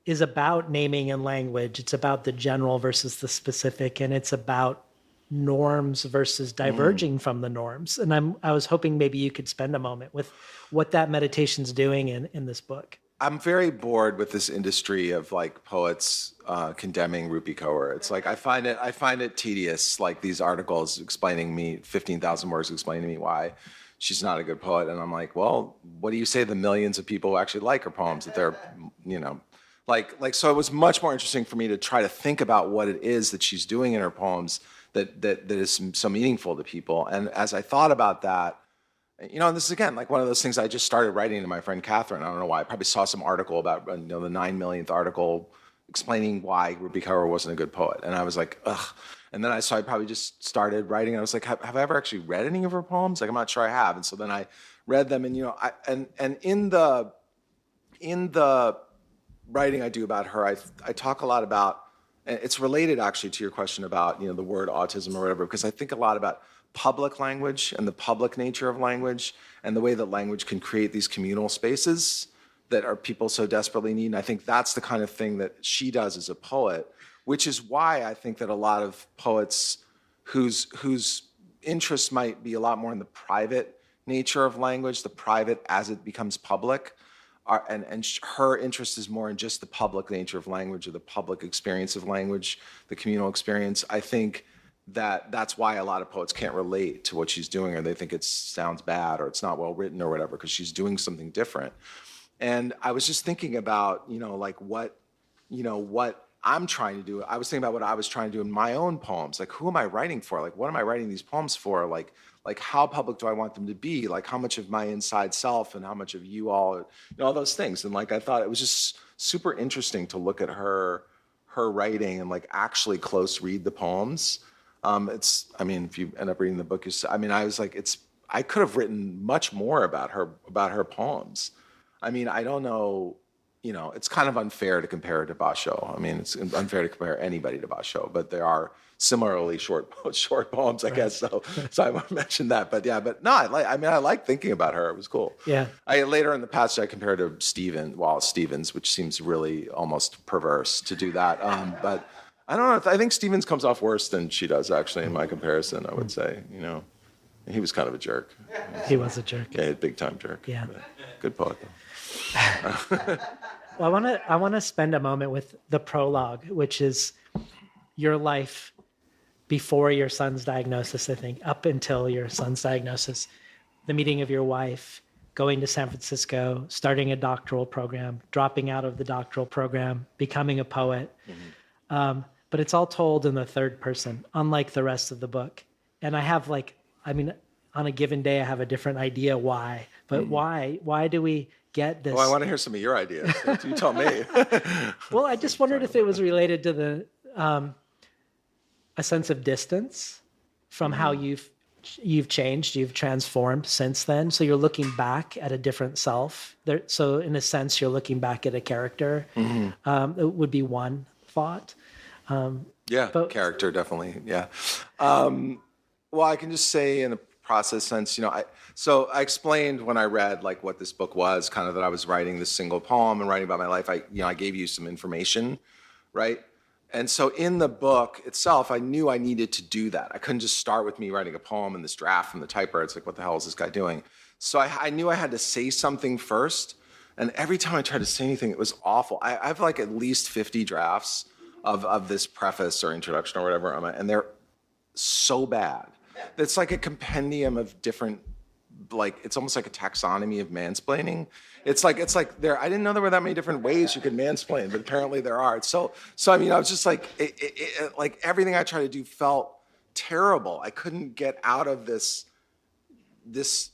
is about naming and language. It's about the general versus the specific, and it's about norms versus diverging from the norms. And I was hoping maybe you could spend a moment with what that meditation's doing in this book. I'm very bored with this industry of like poets condemning Rupi Kaur. It's like I find it tedious. Like these articles explaining me 15,000 words explaining to me why she's not a good poet, and I'm like, well, what do you say to the millions of people who actually like her poems? That they're, like so. It was much more interesting for me to try to think about what it is that she's doing in her poems that is so meaningful to people. And as I thought about that. And this is, again, like one of those things I just started writing to my friend Catherine. I don't know why. I probably saw some article about, the 9 millionth article explaining why Rupi Kaur wasn't a good poet. And I was like, ugh. And then I probably just started writing. I was like, have I ever actually read any of her poems? Like, I'm not sure I have. And so then I read them. And, and in the writing I do about her, I talk a lot about, and it's related actually to your question about, the word autism or whatever, because I think a lot about public language and the public nature of language and the way that language can create these communal spaces that our people so desperately need. And I think that's the kind of thing that she does as a poet, which is why I think that a lot of poets whose interests might be a lot more in the private nature of language, the private as it becomes public, and her interest is more in just the public nature of language or the public experience of language, the communal experience. I think that's why a lot of poets can't relate to what she's doing, or they think it sounds bad or it's not well written or whatever, because she's doing something different. And I was just thinking about, like what I'm trying to do. I was thinking about what I was trying to do in my own poems. Like, who am I writing for? Like, what am I writing these poems for? Like how public do I want them to be? Like, how much of my inside self and how much of you all, all those things. And like, I thought it was just super interesting to look at her writing and like actually close read the poems. If you end up reading the book, I was like, I could have written much more about her poems. I don't know, it's kind of unfair to compare her to Basho. It's unfair to compare anybody to Basho, but there are similarly short poems, I guess. So I won't mention that, but yeah, but no, I like thinking about her. It was cool. Yeah. Later in the passage, I compared her to Wallace Stevens, which seems really almost perverse to do that. But I don't know. I think Stevens comes off worse than she does, actually, in my comparison, I would say. He was kind of a jerk. He was a jerk. Yeah, a big-time jerk. Yeah. But good poet, though. Well, I want to spend a moment with the prologue, which is your life before your son's diagnosis, I think, up until your son's diagnosis, the meeting of your wife, going to San Francisco, starting a doctoral program, dropping out of the doctoral program, becoming a poet. Mm-hmm. But it's all told in the third person, unlike the rest of the book. And I have on a given day, I have a different idea why. But why do we get this? Well, I want to hear some of your ideas. You tell me. Well, I just wondered if it was related to the a sense of distance from how you've changed, you've transformed since then. So you're looking back at a different self. So in a sense, you're looking back at a character. Mm-hmm. It would be one thought. Character, definitely. Yeah. Well, I can just say in a process sense, so I explained when I read like what this book was, kind of that I was writing this single poem and writing about my life. I gave you some information, right? And so in the book itself, I knew I needed to do that. I couldn't just start with me writing a poem in this draft from the typewriter. It's like, what the hell is this guy doing? So I knew I had to say something first. And every time I tried to say anything, it was awful. I have like at least 50 drafts of this preface or introduction or whatever, and they're so bad. It's like a compendium of different like, it's almost like a taxonomy of mansplaining. It's like there. I didn't know there were that many different ways you could mansplain, but apparently there are. So I mean, I was just like, like everything I tried to do felt terrible. I couldn't get out of this.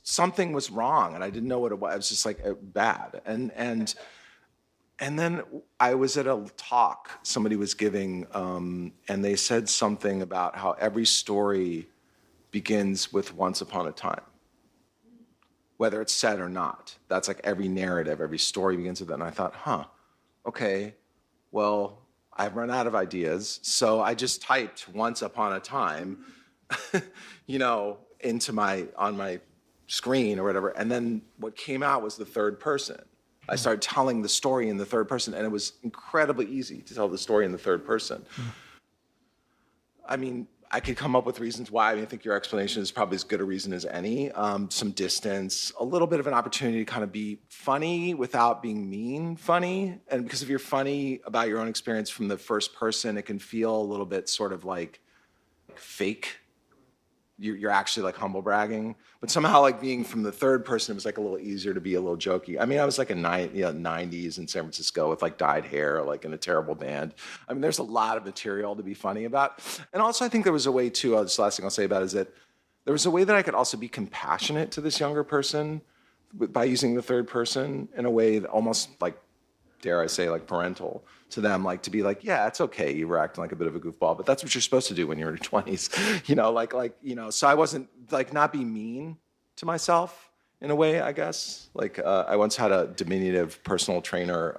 Something was wrong, and I didn't know what it was. It was just like bad. And then I was at a talk somebody was giving, and they said something about how every story begins with once upon a time, whether it's said or not. That's like every narrative, every story begins with that. And I thought, okay, well, I've run out of ideas. So I just typed once upon a time, on my screen or whatever. And then what came out was the third person. I started telling the story in the third person, and it was incredibly easy to tell the story in the third person. I mean, I could come up with reasons why. I mean, I think your explanation is probably as good a reason as any. Some distance, a little bit of an opportunity to kind of be funny without being mean funny. And because if you're funny about your own experience from the first person, it can feel a little bit sort of like fake. You're actually like humble bragging, but somehow like being from the third person, it was like a little easier to be a little jokey. I mean, I was like a 90s in San Francisco with like dyed hair, like in a terrible band. I mean, there's a lot of material to be funny about. And also I think there was a way too, this last thing I'll say about it is that there was a way that I could also be compassionate to this younger person by using the third person in a way that almost like, dare I say, like parental to them, like to be like, yeah, it's okay, you were acting like a bit of a goofball, but that's what you're supposed to do when you're in your 20s, so I wasn't like not be mean to myself in a way, I guess. Like I once had a diminutive personal trainer.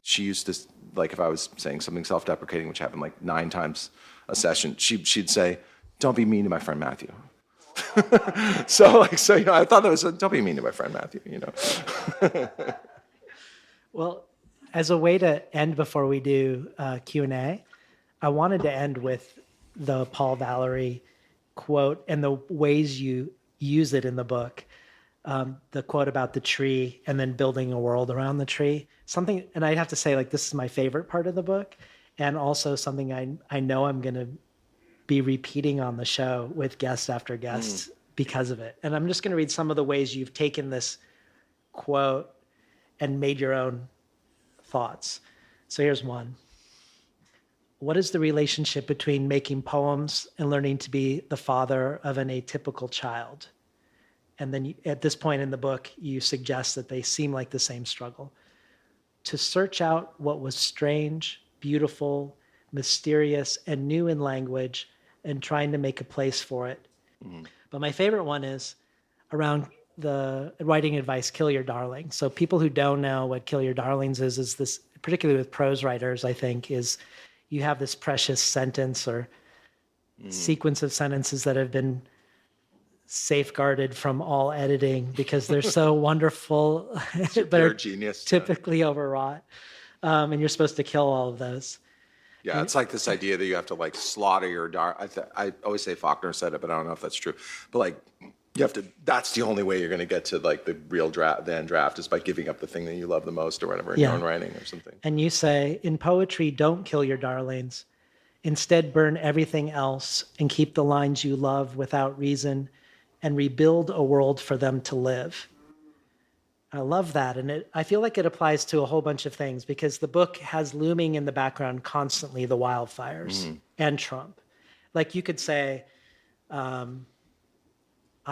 She used to, like if I was saying something self-deprecating, which happened like 9 times a session, she'd say, don't be mean to my friend Matthew. So I thought that was, don't be mean to my friend Matthew, Well, as a way to end before we do Q&A, I wanted to end with the Paul Valery quote and the ways you use it in the book. The quote about the tree and then building a world around the tree. Something, and I'd have to say, like, this is my favorite part of the book, and also something I know I'm going to be repeating on the show with guest after guest because of it. And I'm just going to read some of the ways you've taken this quote and made your own thoughts. So here's one. What is the relationship between making poems and learning to be the father of an atypical child? And then at this point in the book, you suggest that they seem like the same struggle. To search out what was strange, beautiful, mysterious, and new in language, and trying to make a place for it. But my favorite one is around the writing advice, kill your darling. So people who don't know what kill your darlings is this, particularly with prose writers, I think, is you have this precious sentence or sequence of sentences that have been safeguarded from all editing because they're so wonderful, but are genius, typically overwrought. And you're supposed to kill all of those. Yeah, it's like this idea that you have to like slaughter your I always say Faulkner said it, but I don't know if that's true. But like you have to, that's the only way you're going to get to like the real draft, the end draft, is by giving up the thing that you love the most or whatever in your own writing or something. And you say, in poetry, don't kill your darlings. Instead, burn everything else and keep the lines you love without reason and rebuild a world for them to live. I love that. And I feel like it applies to a whole bunch of things because the book has looming in the background constantly the wildfires and Trump. Like you could say, I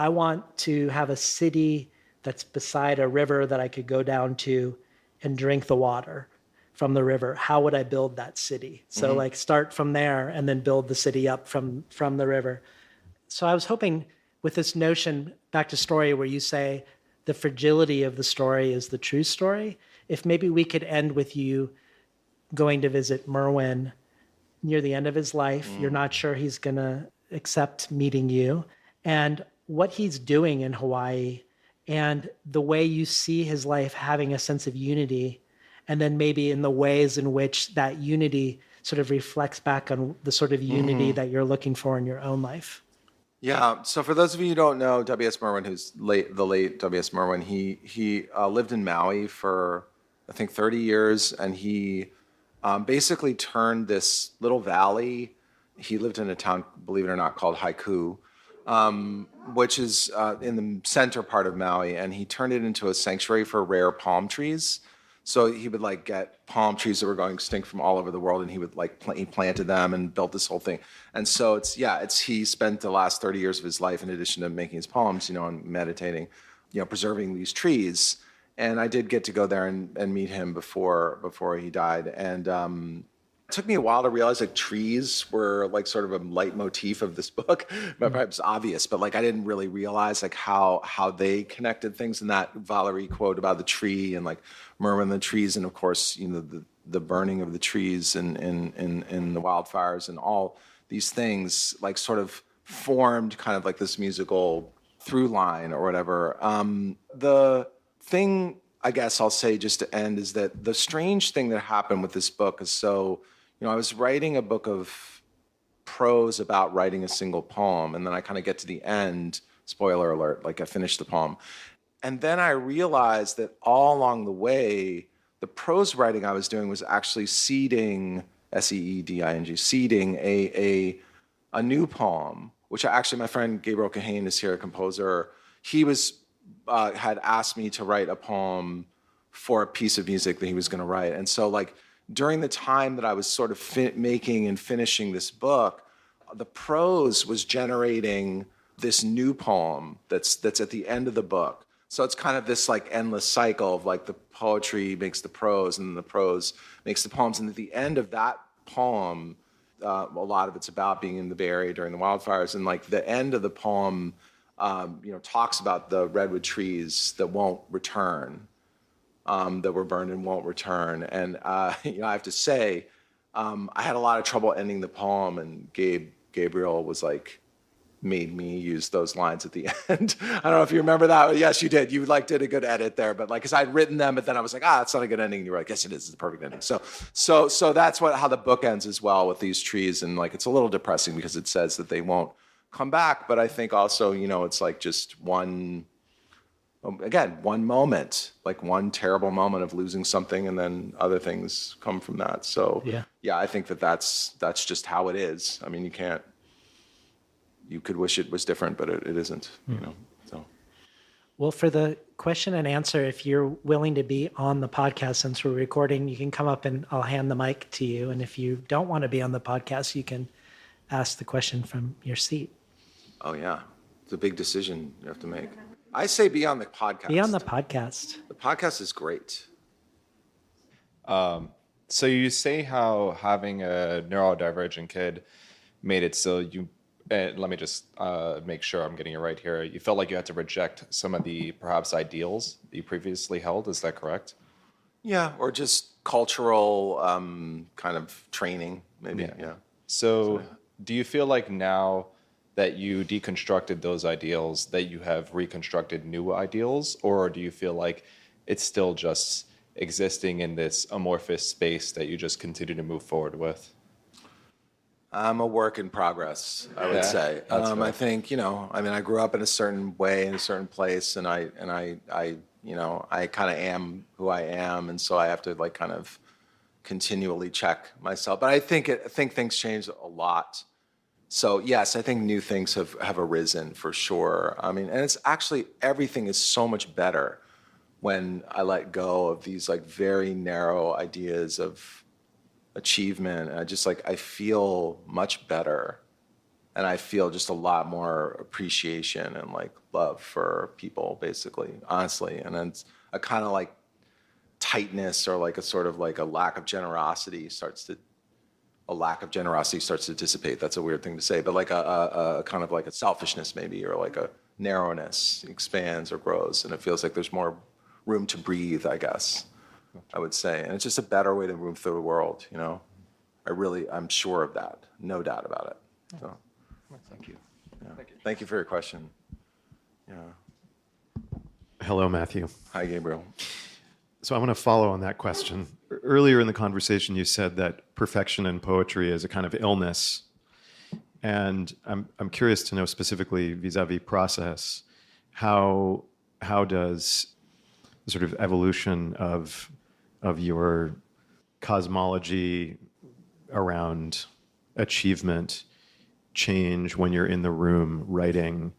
want to have a city that's beside a river that I could go down to and drink the water from the river. How would I build that city? So like start from there and then build the city up from the river. So I was hoping with this notion, back to story, where you say the fragility of the story is the true story, if maybe we could end with you going to visit Merwin near the end of his life. You're not sure he's going to accept meeting you. And what he's doing in Hawaii and the way you see his life having a sense of unity, and then maybe in the ways in which that unity sort of reflects back on the sort of unity that you're looking for in your own life. Yeah. So for those of you who don't know, W.S. Merwin, who's the late W.S. Merwin, he lived in Maui for, I think, 30 years, and he basically turned this little valley. He lived in a town, believe it or not, called Haiku, which is in the center part of Maui, and he turned it into a sanctuary for rare palm trees. So he would like get palm trees that were going extinct from all over the world, and he would like he planted them and built this whole thing. And so he spent the last 30 years of his life, in addition to making his poems, and meditating, preserving these trees. And I did get to go there and meet him before he died. And it took me a while to realize like trees were like sort of a leitmotif of this book. Perhaps obvious, but like I didn't really realize like how they connected things. And that Valerie quote about the tree and like murmur in the trees, and of course the burning of the trees and in the wildfires and all these things like sort of formed kind of like this musical through line or whatever. The thing I guess I'll say just to end is that the strange thing that happened with this book is I was writing a book of prose about writing a single poem, and then I kind of get to the end, spoiler alert, like I finished the poem. And then I realized that all along the way, the prose writing I was doing was actually seeding, seeding, seeding a new poem, which actually my friend Gabriel Kahane is here, a composer. He had asked me to write a poem for a piece of music that he was going to write. And so like, during the time that I was sort of making and finishing this book, the prose was generating this new poem that's at the end of the book. So it's kind of this like endless cycle of like the poetry makes the prose and the prose makes the poems. And at the end of that poem, a lot of it's about being in the Bay Area during the wildfires. And like the end of the poem, talks about the redwood trees that won't return. That were burned and won't return. And I have to say, I had a lot of trouble ending the poem, and Gabriel was like, made me use those lines at the end. I don't know if you remember that. Yes, you did. You like did a good edit there, but like, cause I'd written them, but then I was like, it's not a good ending. And you were like, yes, it is. It's the perfect ending. So that's how the book ends as well with these trees. And like, it's a little depressing because it says that they won't come back. But I think also, it's like just one moment, like one terrible moment of losing something, and then other things come from that. So yeah, I think that's just how it is. I mean, you could wish it was different, but it isn't, so. Well, for the question and answer, if you're willing to be on the podcast since we're recording, you can come up and I'll hand the mic to you. And if you don't want to be on the podcast, you can ask the question from your seat. Oh yeah, it's a big decision you have to make. I say be on the podcast. Be on the podcast. The podcast is great. So you say how having a neurodivergent kid made it so you, let me just make sure I'm getting it right here. You felt like you had to reject some of the perhaps ideals that you previously held. Is that correct? Yeah, or just cultural kind of training, maybe. Yeah. So do you feel like now that you deconstructed those ideals, that you have reconstructed new ideals, or do you feel like it's still just existing in this amorphous space that you just continue to move forward with? I'm a work in progress, I would say. I think, I grew up in a certain way, in a certain place, and I kind of am who I am, and so I have to like kind of continually check myself. But I think things change a lot. So yes, I think new things have arisen for sure. I mean, and it's actually, everything is so much better when I let go of these like very narrow ideas of achievement. And I feel much better, and I feel just a lot more appreciation and like love for people, basically, honestly. And it's a kind of like tightness or like a sort of like a lack of generosity starts to dissipate. That's a weird thing to say, but like a kind of like a selfishness maybe, or like a narrowness expands or grows, and it feels like there's more room to breathe, I guess, I would say. And it's just a better way to move through the world, I'm sure of that, no doubt about it. So, thank you. Yeah. Thank you for your question. Yeah. Hello, Matthew. Hi, Gabriel. So I want to follow on that question. Earlier in the conversation, you said that perfection in poetry is a kind of illness. And I'm curious to know specifically vis-a-vis process, how does the sort of evolution of your cosmology around achievement change when you're in the room writing,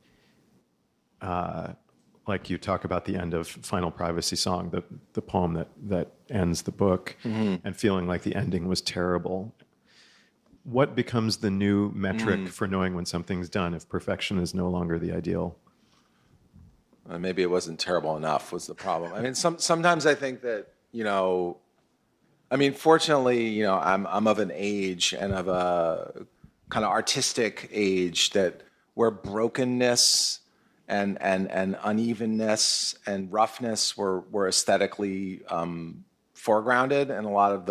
like you talk about the end of Final Privacy Song, the poem that ends the book, and feeling like the ending was terrible. What becomes the new metric for knowing when something's done if perfection is no longer the ideal? Maybe it wasn't terrible enough was the problem. I mean, sometimes I think that, fortunately, I'm of an age and of a kind of artistic age where brokenness and unevenness and roughness were aesthetically foregrounded, and a lot of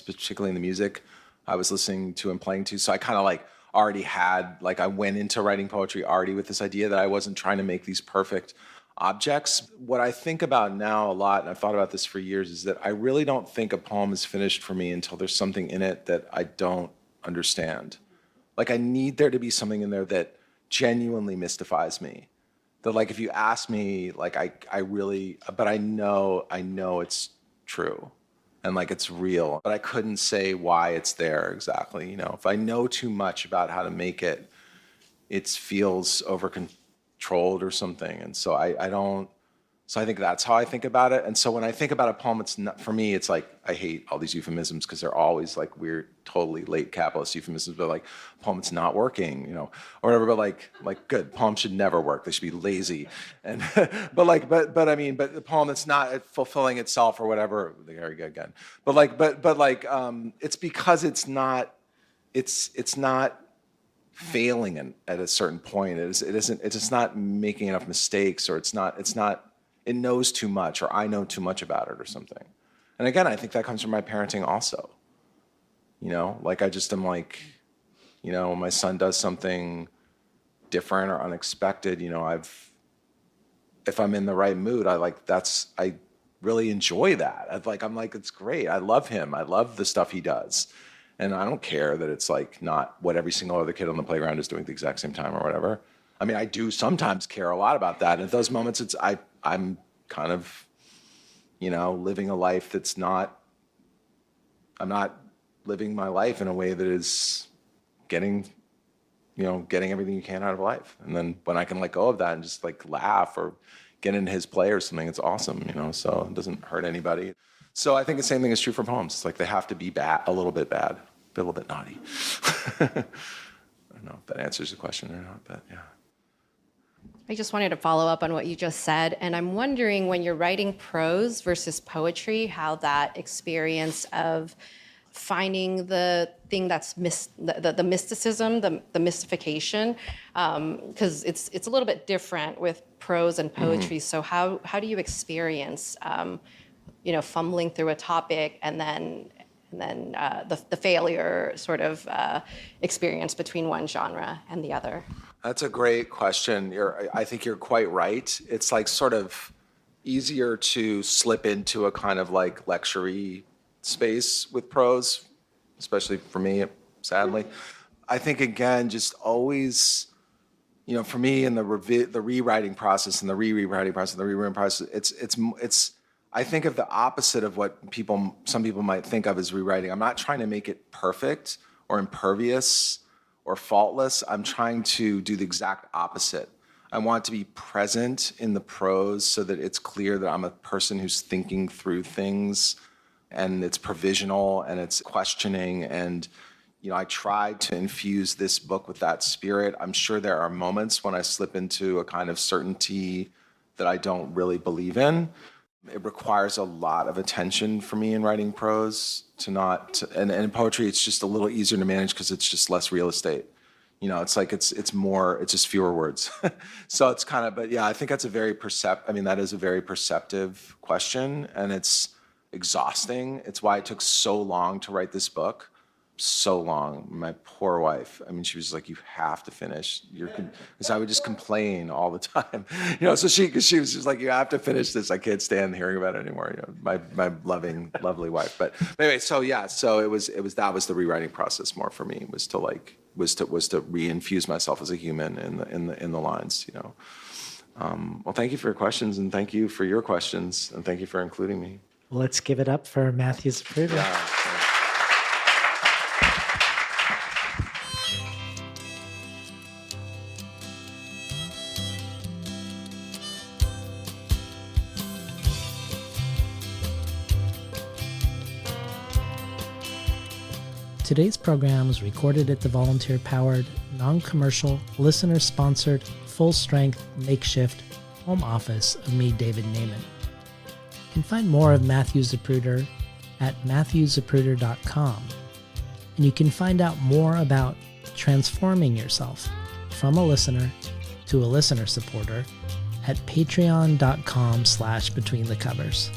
particularly in the music I was listening to and playing to. So I kind of already had, I went into writing poetry already with this idea that I wasn't trying to make these perfect objects. What I think about now a lot, and I've thought about this for years, is that I really don't think a poem is finished for me until there's something in it that I don't understand. I need there to be something in there that genuinely mystifies me. That if you ask me, I really, but I know it's true. And it's real, but I couldn't say why it's there exactly. If I know too much about how to make it, it feels over controlled or something. And so I don't, so I think that's how I think about it. And so when I think about a poem, it's not, for me, it's I hate all these euphemisms because they're always weird, totally late capitalist euphemisms, but poem, it's not working, or whatever, but good, poems should never work. They should be lazy. And, but the poem that's not fulfilling itself or whatever, there we go again. But it's because it's not failing at a certain point. It's just not making enough mistakes, or it knows too much, or I know too much about it or something. And again, I think that comes from my parenting also. I just am when my son does something different or unexpected, if I'm in the right mood, I really enjoy that. It's great. I love him. I love the stuff he does. And I don't care that it's not what every single other kid on the playground is doing at the exact same time or whatever. I mean, I do sometimes care a lot about that. And at those moments, I'm kind of, living a life I'm not living my life in a way that is getting everything you can out of life. And then when I can let go of that and just laugh or get into his play or something, it's awesome, so it doesn't hurt anybody. So I think the same thing is true for poems. It's they have to be a little bit bad, a little bit naughty. I don't know if that answers the question or not, but yeah. I just wanted to follow up on what you just said, and I'm wondering, when you're writing prose versus poetry, how that experience of finding the thing that's the mysticism, the mystification, because it's a little bit different with prose and poetry. So how do you experience, fumbling through a topic and then the failure sort of experience between one genre and the other? That's a great question. I think you're quite right. It's sort of easier to slip into a kind of lecture-y space with prose, especially for me, sadly. I think, again, just always, for me in the rewriting process and the rewriting process, it's I think of the opposite of what some people might think of as rewriting. I'm not trying to make it perfect or impervious or faultless. I'm trying to do the exact opposite. I want to be present in the prose so that it's clear that I'm a person who's thinking through things, and it's provisional and it's questioning. And, I tried to infuse this book with that spirit. I'm sure there are moments when I slip into a kind of certainty that I don't really believe in. It requires a lot of attention for me in writing prose and in poetry, it's just a little easier to manage because it's just less real estate. It's it's just fewer words. So it's kind of, but yeah, I think that's that is a very perceptive question, and it's exhausting. It's why it took so long to write this book. So long. My poor wife. She was you have to finish. Because I would just complain all the time. So she was just you have to finish this. I can't stand hearing about it anymore. My lovely wife. But anyway, so yeah, so it was that was the rewriting process more for me, was to reinfuse myself as a human in the lines. Well, thank you for your questions, and thank you for your questions, and thank you for including me. Well, let's give it up for Matthew Zapruder. Yeah. Today's program was recorded at the volunteer-powered, non-commercial, listener-sponsored, full-strength, makeshift home office of me, David Naiman. You can find more of Matthew Zapruder at matthewzapruder.com, and you can find out more about transforming yourself from a listener to a listener supporter at patreon.com/betweenthecovers.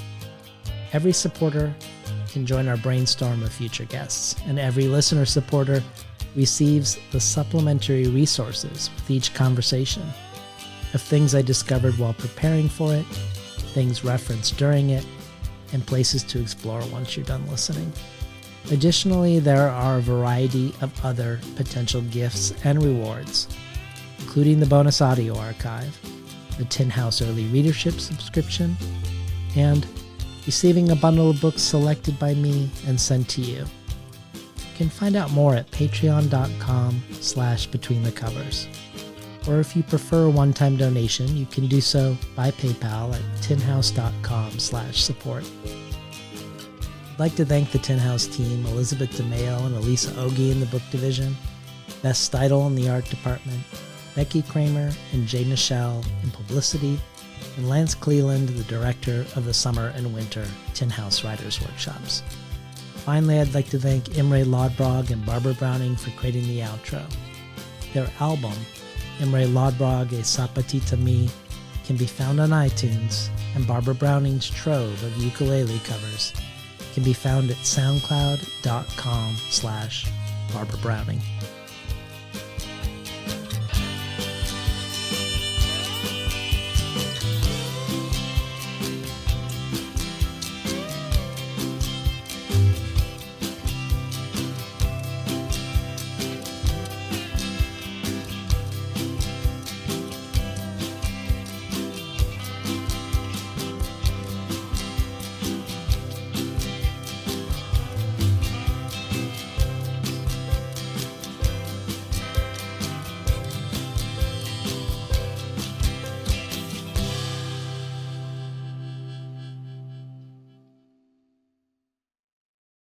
Every supporter can join our brainstorm of future guests, and every listener supporter receives the supplementary resources with each conversation of things I discovered while preparing for it, things referenced during it, and places to explore once you're done listening. Additionally, there are a variety of other potential gifts and rewards, including the bonus audio archive, the Tin House Early Readership subscription, and receiving a bundle of books selected by me and sent to you. You can find out more at patreon.com/betweenthecovers. Or if you prefer a one-time donation, you can do so by PayPal at tinhouse.com/support. I'd like to thank the Tin House team, Elizabeth DeMeo and Elisa Ogie in the book division, Beth Steidel in the art department, Becky Kramer and Jay Michelle in publicity, and Lance Cleland, the director of the Summer and Winter Tin House Writers Workshops. Finally, I'd like to thank Imre Lodbrog and Barbara Browning for creating the outro. Their album, Imre Lodbrog E Sapatita Mi, can be found on iTunes, and Barbara Browning's trove of ukulele covers can be found at soundcloud.com/Barbara Browning.